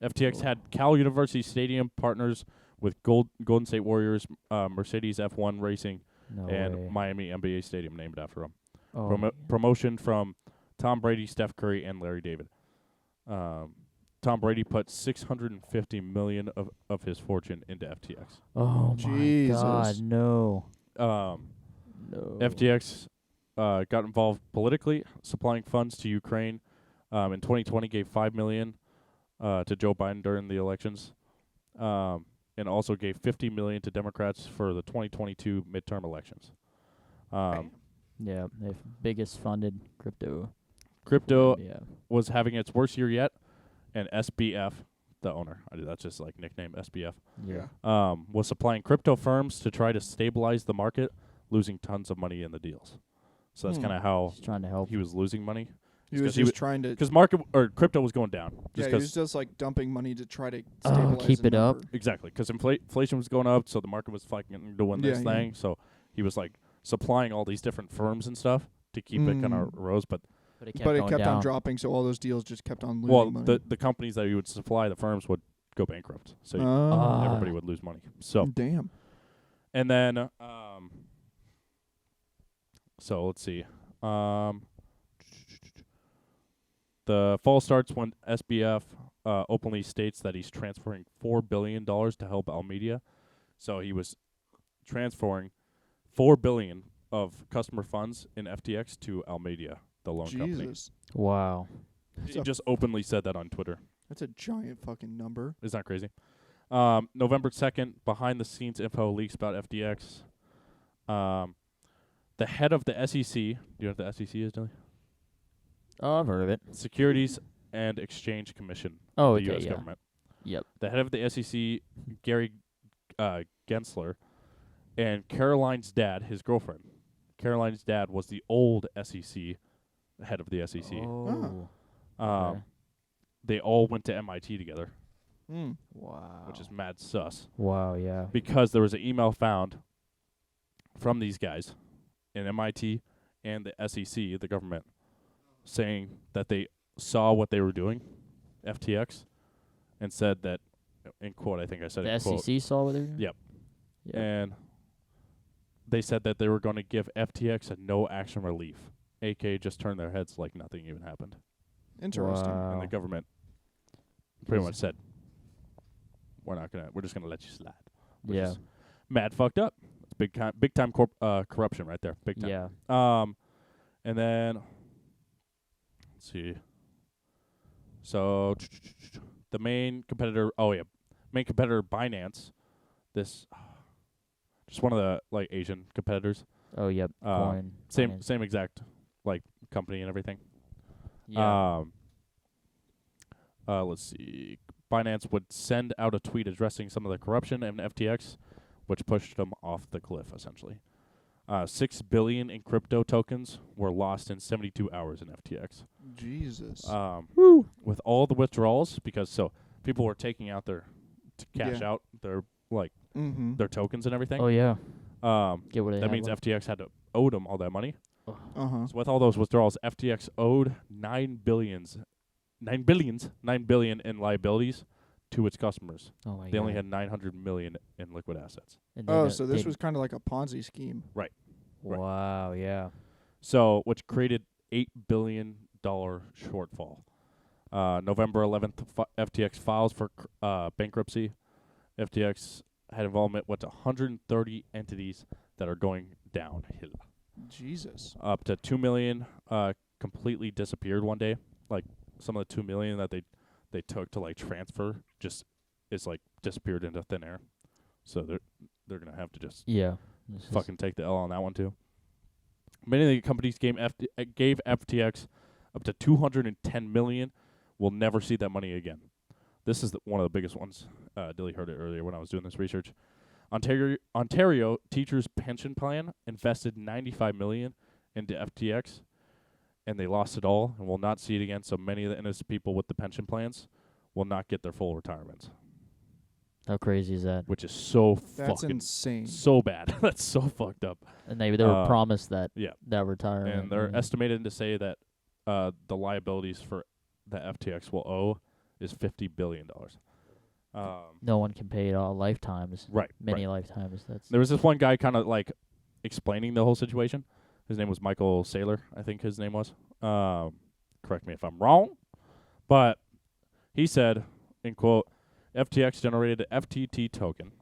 FTX Cool. had Cal University Stadium partners with Golden State Warriors, Mercedes F1 Racing, No and way. Miami NBA Stadium named after them. Oh, my God. Promotion from Tom Brady, Steph Curry, and Larry David. Tom Brady put $650 million of his fortune into FTX. Oh Jesus. my God, no. No. FTX got involved politically, supplying funds to Ukraine. In 2020, gave $5 million to Joe Biden during the elections, and also gave $50 million to Democrats for the 2022 midterm elections. Yeah, the biggest funded crypto. Crypto Yeah. was having its worst year yet, and SBF, the owner, that's just like nickname SBF, Yeah. was supplying crypto firms to try to stabilize the market, losing tons of money in the deals. So that's kind of how Just trying to help. he was losing money. He was just trying to. Because market or crypto was going down. Yeah, Just he was just like dumping money to try to Oh, stabilize keep the it up. number. exactly, because inflation was going up, so the market was fucking doing this Yeah, yeah. thing. So he was like supplying all these different firms and stuff to keep it kind of rose. But But it kept, But it going kept down. on dropping, so all those deals just kept on losing money. the companies that he would supply the firms would go bankrupt, so Oh. everybody would lose money. So Damn. and then so let's see. The fall starts when SBF openly states that he's transferring $4 billion to help Almedia. So he was transferring $4 billion of customer funds in FTX to Almedia, the loan company. Jesus. Wow. He just openly said that on Twitter. That's a giant fucking number. Isn't that crazy? November 2nd, behind-the-scenes info leaks about FTX. The head of the SEC, do you know what the SEC is, Dilly? Oh, I've heard of it. Securities and Exchange Commission, Oh, the okay, U.S. yeah. government. Yep. The head of the SEC, Gary Gensler, and Caroline's dad, his girlfriend. Caroline's dad was the old SEC, head of the SEC. Oh. Okay. They all went to MIT together, Wow. which is mad sus. Wow, yeah. Because there was an email found from these guys in MIT and the SEC, the government, saying that they saw what they were doing, FTX, and said that, in quote, I think I said The in quote. SEC saw what they were. Yep. Yep. And they said that they were going to give FTX a no-action relief, a.k.a. just turn their heads like nothing even happened. Interesting. Wow. And the government pretty much said, we're just gonna let you slide. Which Yeah. is mad fucked up. It's big time corruption right there. Big time. Yeah. And then let's see. So the main competitor Binance, this just one of the like Asian competitors. Oh, yep. Coin. Same finance. exact like company and everything. Yeah. Let's see. Binance would send out a tweet addressing some of the corruption in FTX, which pushed them off the cliff, essentially. $6 billion in crypto tokens were lost in 72 hours in FTX. Jesus. With all the withdrawals, because people were taking out their cash Yeah. out their like Mm-hmm. their tokens and everything. Oh, yeah. That Get what they means FTX had to owe them all that money. Uh-huh. So with all those withdrawals, FTX owed $9 billion in liabilities to its customers. Oh, my God. They only had $900 million in liquid assets. And Oh, then so this was kind of like a Ponzi scheme. Right. Wow, yeah. So, which created $8 billion shortfall. November 11th, FTX files for bankruptcy. FTX had involvement with 130 entities that are going downhill. Jesus. Up to 2 million completely disappeared one day. Like some of the 2 million that they took to like transfer just is like disappeared into thin air. So they're gonna have to just fucking take the L on that one too. Many of the companies gave FTX up to 210 million. Will never see that money again. This is one of the biggest ones. Dilly heard it earlier when I was doing this research. Ontario Teachers Pension Plan invested 95 million into FTX, and they lost it all and will not see it again. So many of the innocent people with the pension plans will not get their full retirements. How crazy is that? Which is so That's fucking insane. so bad. That's so fucked up. And they were promised that retirement. And they're estimated to say that the liabilities for the FTX will owe is $50 billion. No one can pay it all lifetimes. Right. Many lifetimes. There was this one guy kind of like explaining the whole situation. His name was Michael Saylor, I think his name was. Correct me if I'm wrong. But he said, in quote, FTX generated an FTT token.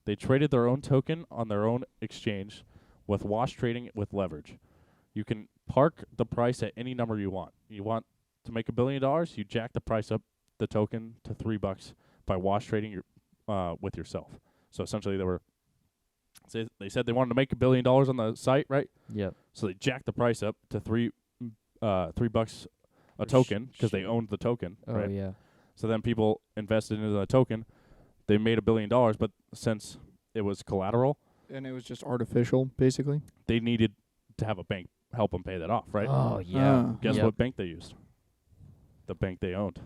They traded their own token on their own exchange with wash trading with leverage. You can park the price at any number you want. You want to make $1 billion, you jack the price up the token to $3 by wash trading with yourself. So essentially they said they wanted to make $1 billion on the site, right? Yep. So they jacked the price up to $3 a token because they owned the token. Oh, right? yeah. So then people invested into the token. They made $1 billion, but since it was collateral, and it was just artificial, basically, they needed to have a bank help them pay that off, right? Oh, yeah. Guess what bank they used? The bank they owned.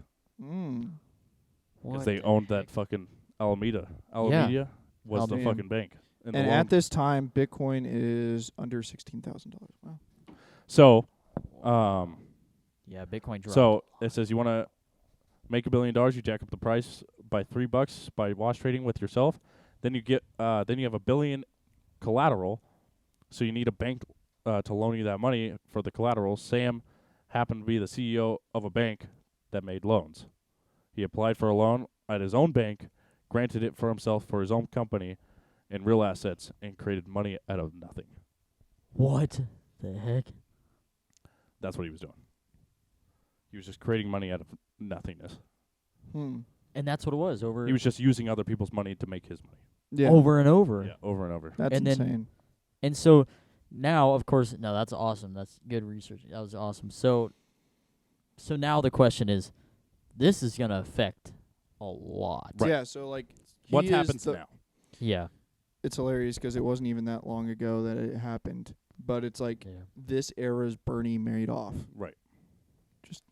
Because they owned that fucking Alameda. Alameda was the fucking bank. And at this time, Bitcoin is under $16,000. Wow. So, Bitcoin dropped. So it says you want to make $1 billion, you jack up the price by $3 by wash trading with yourself. Then you get, then you have $1 billion collateral. So you need a bank to loan you that money for the collateral. Sam happened to be the CEO of a bank that made loans. He applied for a loan at his own bank, granted it for himself for his own company and real assets, and created money out of nothing. What the heck? That's what he was doing. He was just creating money out of nothingness. And that's what it was. He was just using other people's money to make his money. Yeah. Over and over. Yeah, over and over. That's insane. And so now, of course, no, that's awesome. That's good research. That was awesome. So now the question is, this is going to affect a lot. Right. Yeah, so like what happens now? Yeah. It's hilarious because it wasn't even that long ago that it happened. But it's like this era's Bernie Madoff. Right. Just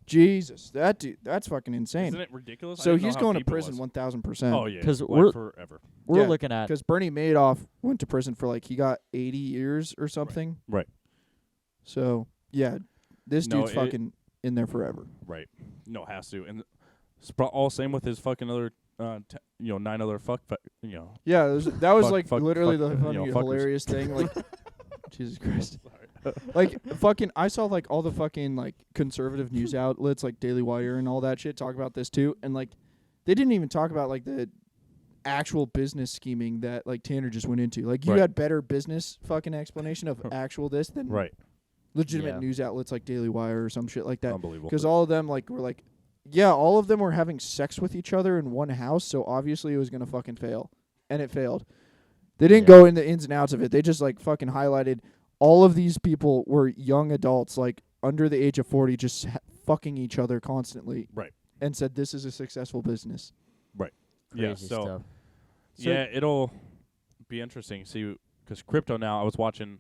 Jesus, that dude, that's fucking insane. Isn't it ridiculous? So he's going to prison 1,000%. Oh yeah, because forever. We're looking at because Bernie Madoff went to prison for like he got 80 years or something. Right. So yeah, this dude's fucking in there forever. Right. No, has to, and it's all same with his fucking other, 9 other Yeah, that was like literally the funny, fuckers. hilarious thing. Like, Jesus Christ. Like fucking, I saw like all the fucking like conservative news outlets like Daily Wire and all that shit talk about this too, and like they didn't even talk about like the actual business scheming that like Tanner just went into. Like you had better business fucking explanation of actual this than legitimate news outlets like Daily Wire or some shit like that. Unbelievable. Because all of them like were like, yeah, all of them were having sex with each other in one house, so obviously it was gonna fucking fail, and it failed. They didn't go into ins and outs of it. They just like fucking highlighted all of these people were young adults, like under the age of 40, just fucking each other constantly. Right. And said this is a successful business. Right. Crazy stuff. Yeah, it'll be interesting. See, because crypto now, I was watching,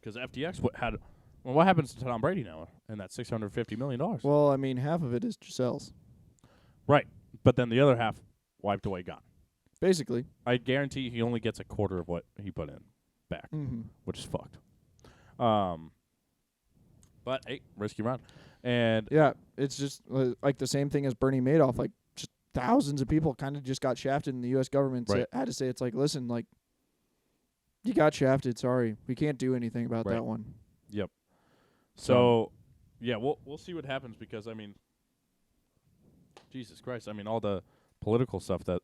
because FTX what happens to Tom Brady now and that $650 million? Well, I mean, half of it is Giselle's. Right. But then the other half wiped away, gone. Basically. I guarantee he only gets a quarter of what he put in back, which is fucked. But hey, risky run. And yeah, it's just like the same thing as Bernie Madoff. Like, just thousands of people kind of just got shafted, and the U.S. government had to say, it's like, listen, like, you got shafted. Sorry, we can't do anything about that one. Yep. So, yeah, we'll see what happens, because I mean, Jesus Christ, I mean, all the political stuff that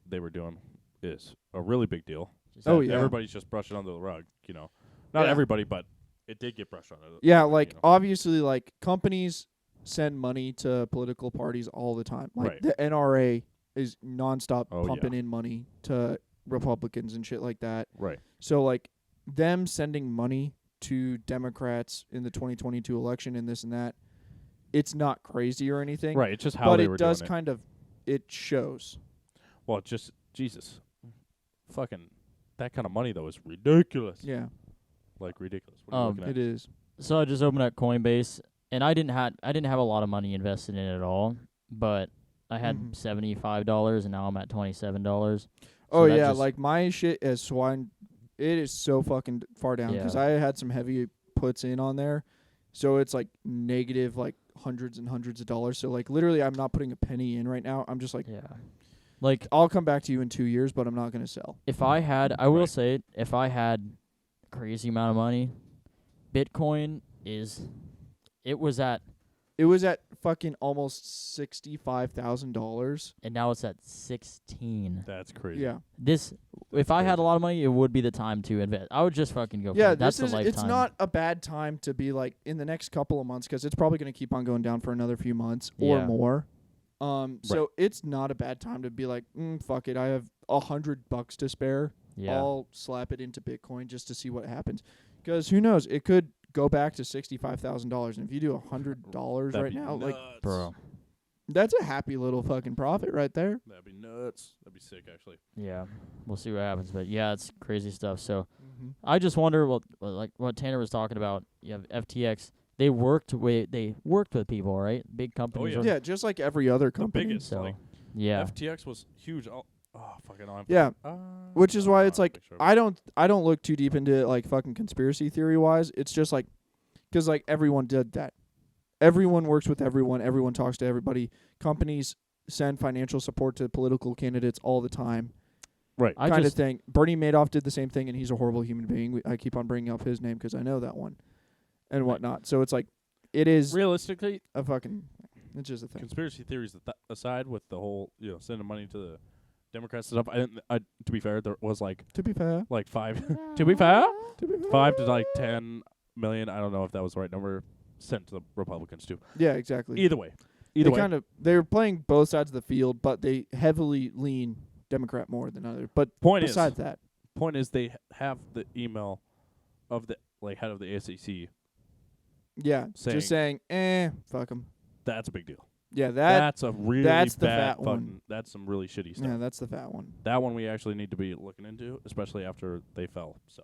they were doing is a really big deal. Oh yeah, everybody's just brushing under the rug. not Yeah. everybody, but it did get brushed on it. Yeah, like obviously, like companies send money to political parties all the time. Like Right. the NRA is nonstop Oh, pumping yeah. in money to Republicans and shit like that. Right. So like them sending money to Democrats in the 2022 election and this and that, it's not crazy or anything. Right. It's just how But they it were does doing kind of it shows. Well, just Jesus, fucking that kind of money though is ridiculous. Yeah, Like ridiculous. What are you looking at? it is. So I just opened up Coinbase, and I didn't have a lot of money invested in it at all, but I had $75, and now I'm at $27. Oh that yeah, just- like my shit is swine. It is so fucking far down because Yeah. I had some heavy puts in on there, so it's like negative like hundreds and hundreds of dollars. So like literally, I'm not putting a penny in right now. I'm just like, Yeah. Like I'll come back to you in 2 years, but I'm not gonna sell. if I will Right. say, if I had a crazy amount of money, Bitcoin it was at, It was at fucking almost $65,000. and now it's at 16. That's crazy. Yeah, If I had crazy. a lot of money, it would be the time to invest. I would just fucking go. yeah. for it. That's This is. a lifetime. It's not a bad time to be like in the next couple of months because it's probably gonna keep on going down for another few months or Yeah. more. So it's not a bad time to be like, fuck it. I have $100 to spare. Yeah. I'll slap it into Bitcoin just to see what happens. Because who knows? It could go back to $65,000. And if you do $100 That'd right be now, like nuts. Bro. that's a happy little fucking profit right there. That'd be nuts. That'd be sick, actually. Yeah. We'll see what happens, but yeah, it's crazy stuff. So Mm-hmm. I just wonder, like what Tanner was talking about. You have FTX. They worked with people, right? Big companies. yeah. work- Yeah, just like every other The company. biggest. So Like, yeah. FTX was huge. Fucking. Yeah, which is why it's like make sure. I don't look too deep into it, like fucking conspiracy theory wise. It's just like because like everyone did that. Everyone works with everyone. Everyone talks to everybody. Companies send financial support to political candidates all the time. Right. I Kind of just thing. Bernie Madoff did the same thing, and he's a horrible human being. I keep on bringing up his name because I know that one and whatnot. So it's like it is Realistically, a fucking. It's just a thing. conspiracy theories aside, with the whole sending money to the Democrats and stuff. To be fair, there was like To be fair. 5. To be fair, 5 to like 10 million. I don't know if that was the right number. Sent to the Republicans too. Yeah, exactly. Either way. They're playing both sides of the field, but they heavily lean Democrat more than other. But Point besides that, is they have the email of the head of the SEC. yeah, just saying, fuck them. That's a big deal. Yeah, That's a really that's the bad fat one. fucking. That's some really shitty stuff. Yeah, that's the fat one. That one we actually need to be looking into, especially after they fell. So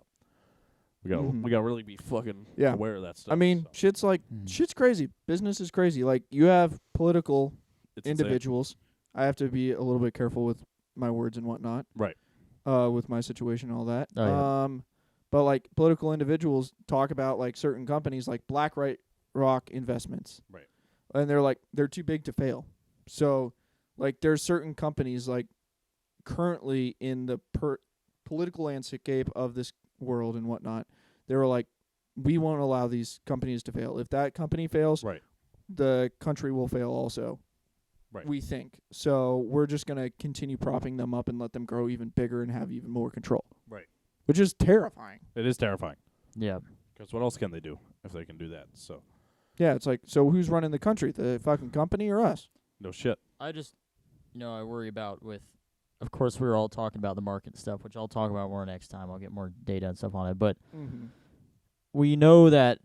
we got Mhm. we got to really be fucking Yeah. aware of that stuff. I mean, so. shit's crazy. Business is crazy. Like you have political It's insane. individuals. I have to be a little bit careful with my words and whatnot. Right. With my situation and all that. Oh, yeah. But like political individuals talk about like certain companies like BlackRock Investments. Right. And they're like they're too big to fail. So like there's certain companies like currently in the political landscape of this world and whatnot. They were like, we won't allow these companies to fail. If that company fails, Right. the country will fail also. Right. We think. So we're just going to continue propping them up and let them grow even bigger and have even more control. Right. Which is terrifying. It is terrifying. yeah. Because what else can they do if they can do that? So Yeah, it's like, so who's running the country? The fucking company or us? no shit. I just, I worry about of course, we were all talking about the market stuff, which I'll talk about more next time. I'll get more data and stuff on it. But we know that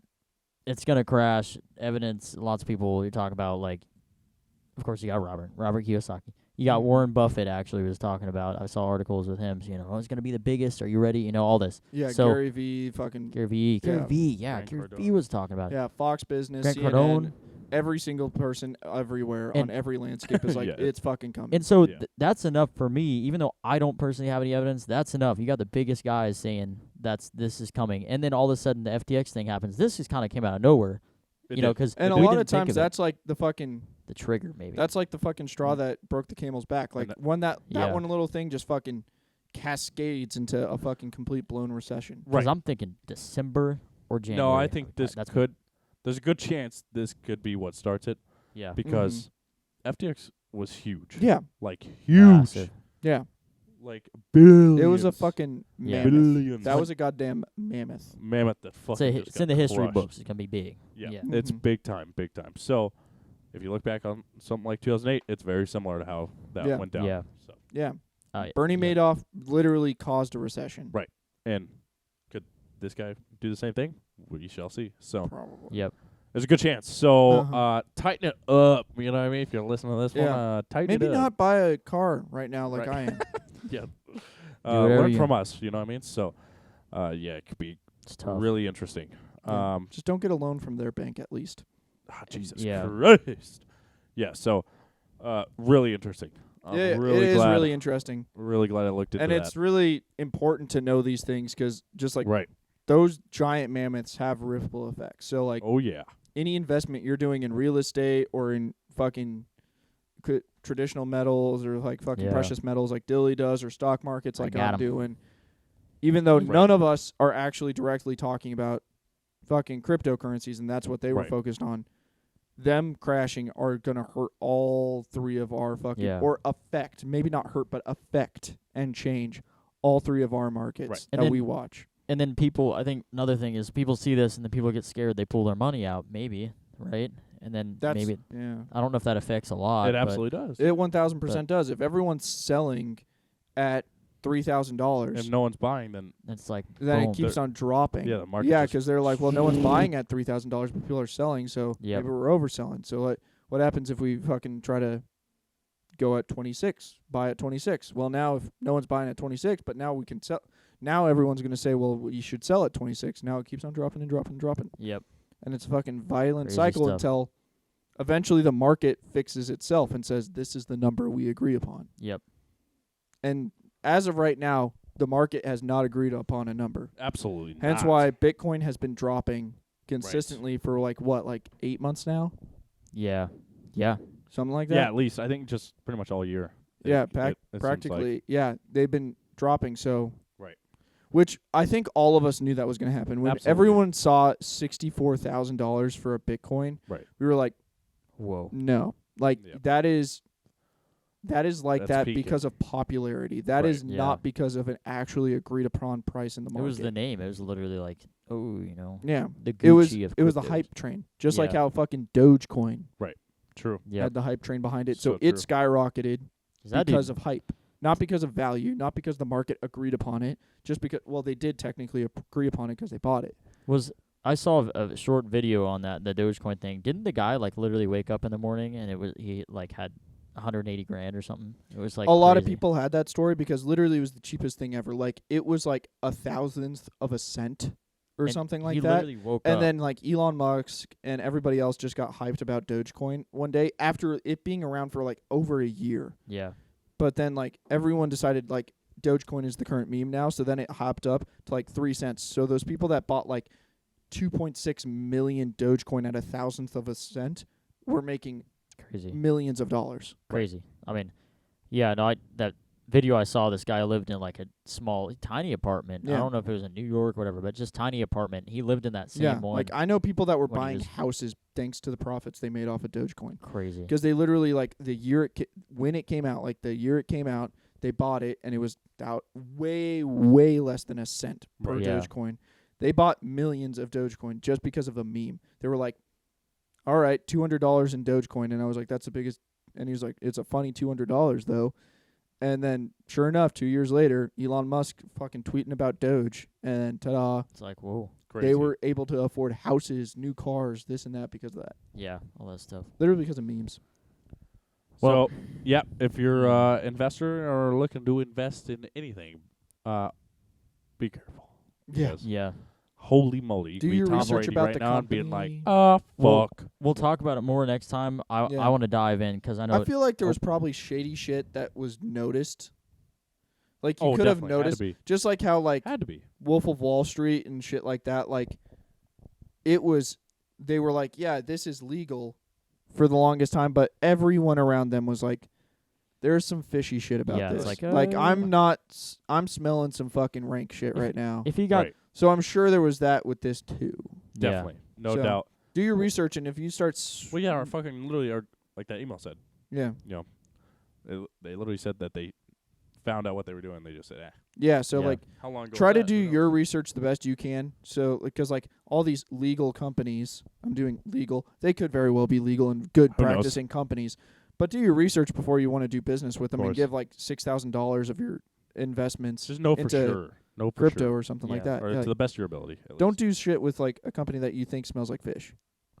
it's going to crash. Evidence, lots of people you talk about, like, of course, you got Robert Kiyosaki. You got Warren Buffett, actually, was talking about. I saw articles with him, it's going to be the biggest. Are you ready? All this. Yeah, So- Gary V. fucking. Gary V. Yeah. Grant Cardone. V was talking about it. Yeah, Fox Business, Grant CNN, Cardone. every single person everywhere on And- every landscape is like, Yeah. it's fucking coming. And so Yeah. that's enough for me, even though I don't personally have any evidence. That's enough. You got the biggest guys saying this is coming, and then all of a sudden the FTX thing happens. This just kind of came out of nowhere, It did. because And a we lot didn't of think times it. that's like the fucking, The trigger, maybe. that's like the fucking straw that broke the camel's back. Like And when that Yeah. one little thing just fucking cascades into a fucking complete blown recession. Because Right. I'm thinking December or January. No, I think this That's could. There's a good chance this could be what starts it Yeah. because FTX was huge. Yeah, Like huge. Massive. yeah. like billions. It was a fucking Yeah. mammoth. billions. That was a goddamn mammoth. mammoth that fucking just It's in got the history crushed. books. It's gonna be big. Yeah, Yeah. it's Mhm. big time, big time. So, if you look back on something like 2008, it's very similar to how that Yeah. went down. Yeah. So, Yeah. Yeah. Bernie Madoff literally caused a recession. Right. and could this guy do the same thing? We shall see. So, Probably. Yep. there's a good chance. So, Uh-huh. tighten it up. You know what I mean? If you're listening to this one, Yeah. tighten Maybe it up. not buy a car right now like Right. I am. Yeah. whatever Learn you- from us. You know what I mean? So, yeah, it could be It's tough. really interesting. Yeah. Just don't get a loan from their bank at least. Jesus Yeah. Christ. Yeah. So, really interesting. I'm Yeah, really it is glad. really interesting. Really glad I looked into And that. it's really important to know these things because just like right. those giant mammoths have ripple effects. So like Oh yeah. any investment you're doing in real estate or in fucking traditional metals or like fucking Yeah. precious metals like Dilly does or stock markets I like got I'm 'em. doing, even though Right. none of us are actually directly talking about fucking cryptocurrencies and that's what they were Right. focused on, them crashing are going to hurt all three of our fucking Yeah. or affect, maybe not hurt, but affect and change all three of our markets Right. And that then- we watch. And then people, I think another thing is people see this and then people get scared. They pull their money out, maybe, right? And then That's maybe yeah. I don't know if that affects a lot. It but absolutely does. It 1,000% does. If everyone's selling at $3,000, If no one's buying, then it's like then boom. it keeps on dropping. yeah, the market. Yeah, just- because they're like, well, no one's buying at $3,000, but people are selling, so Yep. maybe we're overselling. So like, what happens if we fucking try to go at 26, buy at 26? Well, now if no one's buying at 26, but now we can sell. Now everyone's going to say, well, you should sell at 26. Now it keeps on dropping and dropping and dropping. Yep. And it's a fucking violent Crazy cycle stuff. until eventually the market fixes itself and says, this is the number we agree upon. Yep. And as of right now, the market has not agreed upon a number. absolutely. Hence not. why Bitcoin has been dropping consistently for like 8 months now? Yeah. Yeah. Something like Yeah, that? at least I think just pretty much all year. Yeah, it seems like. practically. Yeah, they've been dropping, so Right. which I think all of us knew that was going to happen. When Absolutely. everyone saw $64,000 for a Bitcoin, Right. we were like, Whoa. no. Like Yep. that is like That's that peaking. because of popularity. That Right. is Yeah. not because of an actually agreed upon price in the It market. was the name. It was literally like, oh, you know, yeah. the Gucci It was of the cryptos. hype train. Just like Yeah. how fucking Dogecoin True. Yeah. had the hype train behind it. So So it true. skyrocketed That because dude, of hype. Not because of value, not because the market agreed upon it, just because, well, they did technically agree upon it because they bought it. I saw a short video on that, the Dogecoin thing. Didn't the guy like literally wake up in the morning and he like had 180 grand or something? It was like a lot of crazy. people had that story because literally it was the cheapest thing ever. Like, it was like 1,000th of a cent or And something like he that. literally woke And up. then like Elon Musk and everybody else just got hyped about Dogecoin one day after it being around for like over a year. Yeah. But then like everyone decided like Dogecoin is the current meme now, so then it hopped up to like 3 cents. So those people that bought like 2.6 million Dogecoin at 1,000th of a cent were making Crazy. millions of dollars. Crazy. I mean, yeah, no, that video I saw, this guy lived in like a small, tiny apartment. I Yeah. don't know if it was in New York or whatever, but just tiny apartment. He lived in that same Yeah, one. like I know people that were when he buying was- houses thanks to the profits they made off of Dogecoin. Crazy. Because they literally like the year when it came out, like the year it came out, they bought it and it was out way less than a cent per Right. Yeah. Dogecoin. They bought millions of Dogecoin just because of a meme. They were like, "All right, $200 in Dogecoin," and I was like, "That's the biggest." And he was like, "It's a funny $200 though." And then, sure enough, 2 years later, Elon Musk fucking tweeting about Doge, and ta-da, It's like, whoa. Crazy. they were able to afford houses, new cars, this and that because of that. Yeah, all that stuff. Literally because of memes. Well- So, yeah, if you're an investor or looking to invest in anything, be careful. Yeah. Because Yeah. holy moly, you Do could be your Tom research Brady about right the now and being like, company. oh, Well, fuck. We'll talk about it more next time. I Yeah. want to dive in because I know I feel like there was oh. probably shady shit that was noticed. Like you Oh, could have definitely. Had noticed, to be. just like how like Had to be. Wolf of Wall Street and shit like that. Like it was, they were like, yeah, this is legal for the longest time, but everyone around them was like, there's some fishy shit about Yeah, this. it's Like uh, I'm smelling some fucking rank shit right now. if he got Right. So I'm sure there was that with this too. yeah. Definitely. No So- doubt. Do your research, and if you start, Well, yeah, our fucking literally, like that email said, yeah, they literally said that they found out what they were doing. They just said, Yeah, so Yeah. like how long ago try was to that? do Who knows? your research the best you can. So because like all these legal companies, I'm doing legal. They could very well be legal and good Who knows? practicing companies. But do your research before you want to do business with them and course. give like $6,000 of your investments Just know for into sure. Know for crypto sure. or something like Yeah. that. Or Yeah, to the best of your ability. At don't least. do shit with like a company that you think smells like fish.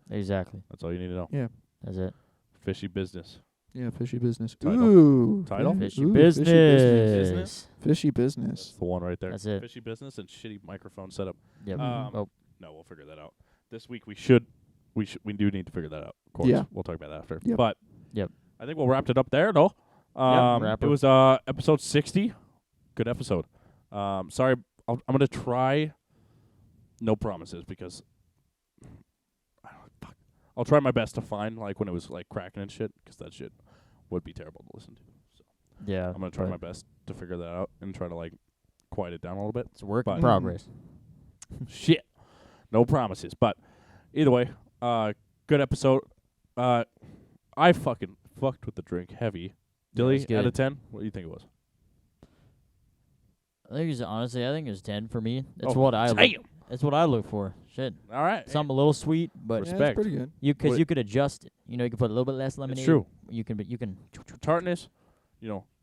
Exactly. That's all you need to know. Yeah. That's it. Fishy business. Yeah, fishy business. Title. Ooh. Title? yeah, Fishy ooh, business. Business? Fishy That's business. the one right there. That's it. Fishy business and shitty microphone setup. Yep. Mhm. Oh, No, we'll figure that out. This week we do need to figure that out. Of course. Yeah. We'll talk about that after. Yep. But Yep. I think we'll wrap it up there, no? wrap It her. was episode 60. Good episode. Sorry, I'm going to try. No promises because I'll try my best to find like when it was like cracking and shit because that shit would be terrible to listen to. So yeah. I'm going to try but my best to figure that out and try to like quiet it down a little bit. It's a work but- in progress. Shit. No promises. But either way, good episode. I fucking fucked with the drink heavy. Dilly, it's good. out of 10, what do you think it was? I think it's honestly, I think it's 10 for me. That's Oh, what I look. damn. That's what I look for. Shit. All right. Something a little sweet, but Yeah, that's Respect. pretty good. you What- could adjust it. You know, you can put a little bit less lemonade. It's true. You can Tartness,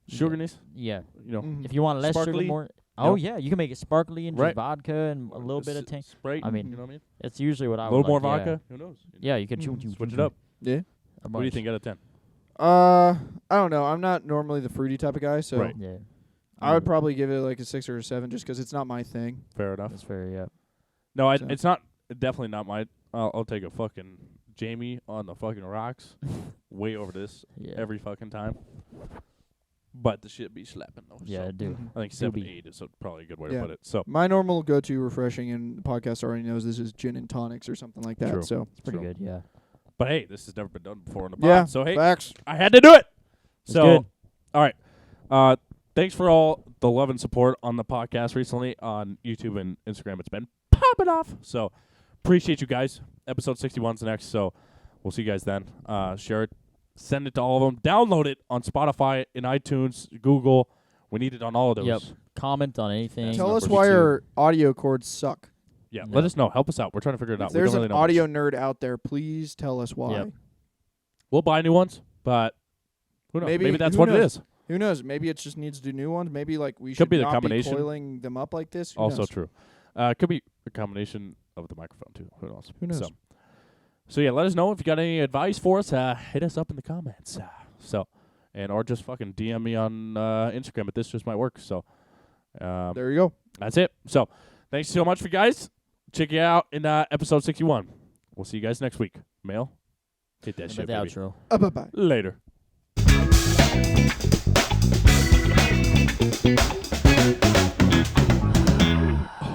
sugarness, yeah. Mhm. If you want less Sparkly? sugar, more. Oh No. yeah, you can make it sparkly and Right. just vodka and a little bit of tank. Sprite. I mean, you know what I mean? It's usually what I A would little more like, vodka. Who knows? Yeah, you can Switch it up. Yeah. What do you think out of 10? I don't know. I'm not normally the fruity type of guy, so Right. Yeah. I would probably give it like a 6 or a 7 just because it's not my thing. Fair enough. That's fair. Yeah. No, So- it's not. Definitely not my. I'll take a fucking Jamie on the fucking rocks. Way over this Yeah. every fucking time. But the shit be slapping though. Yeah, so dude. Mhm. I think Do 7, be. 8 is probably a good way Yeah. to put it. So My normal go-to refreshing, and the podcast already knows this is gin and tonics or something like that. True. So It's pretty True. good. Yeah. But hey, this has never been done before on the pod. yeah, So hey, facts. I had to do it. It's So good. all right. Thanks for all the love and support on the podcast recently on YouTube and Instagram. It's been popping off. So appreciate you guys. Episode 61's next. So we'll see you guys then. Share it. Send it to all of them. Download it on Spotify, in iTunes, Google. We need it on all of those. Yep. Comment on anything. That's Tell number us why 52. our audio cords suck. Yeah, No. let us know. Help us out. We're trying to figure it out. If We there's don't an really know audio much. nerd out there, please tell us why. Yep. We'll buy new ones, but who knows? Maybe- Maybe that's who what it knows? is. Who knows? Maybe it just needs to do new ones. Maybe like we Could should be the not combination. be coiling them up like this. Who Also knows? true. It could be a combination of the microphone too. Who knows? Who knows? So yeah, let us know if you got any advice for us. Hit us up in the comments. Or just fucking DM me on Instagram. But this just might work. So There you go. that's it. So thanks so much for you guys. Check you out in episode 61. We'll see you guys next week. Mail, hit that How shit, about the baby. outro. Bye-bye. Later.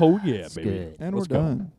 Oh yeah, It's baby. good. And Let's we're go. done.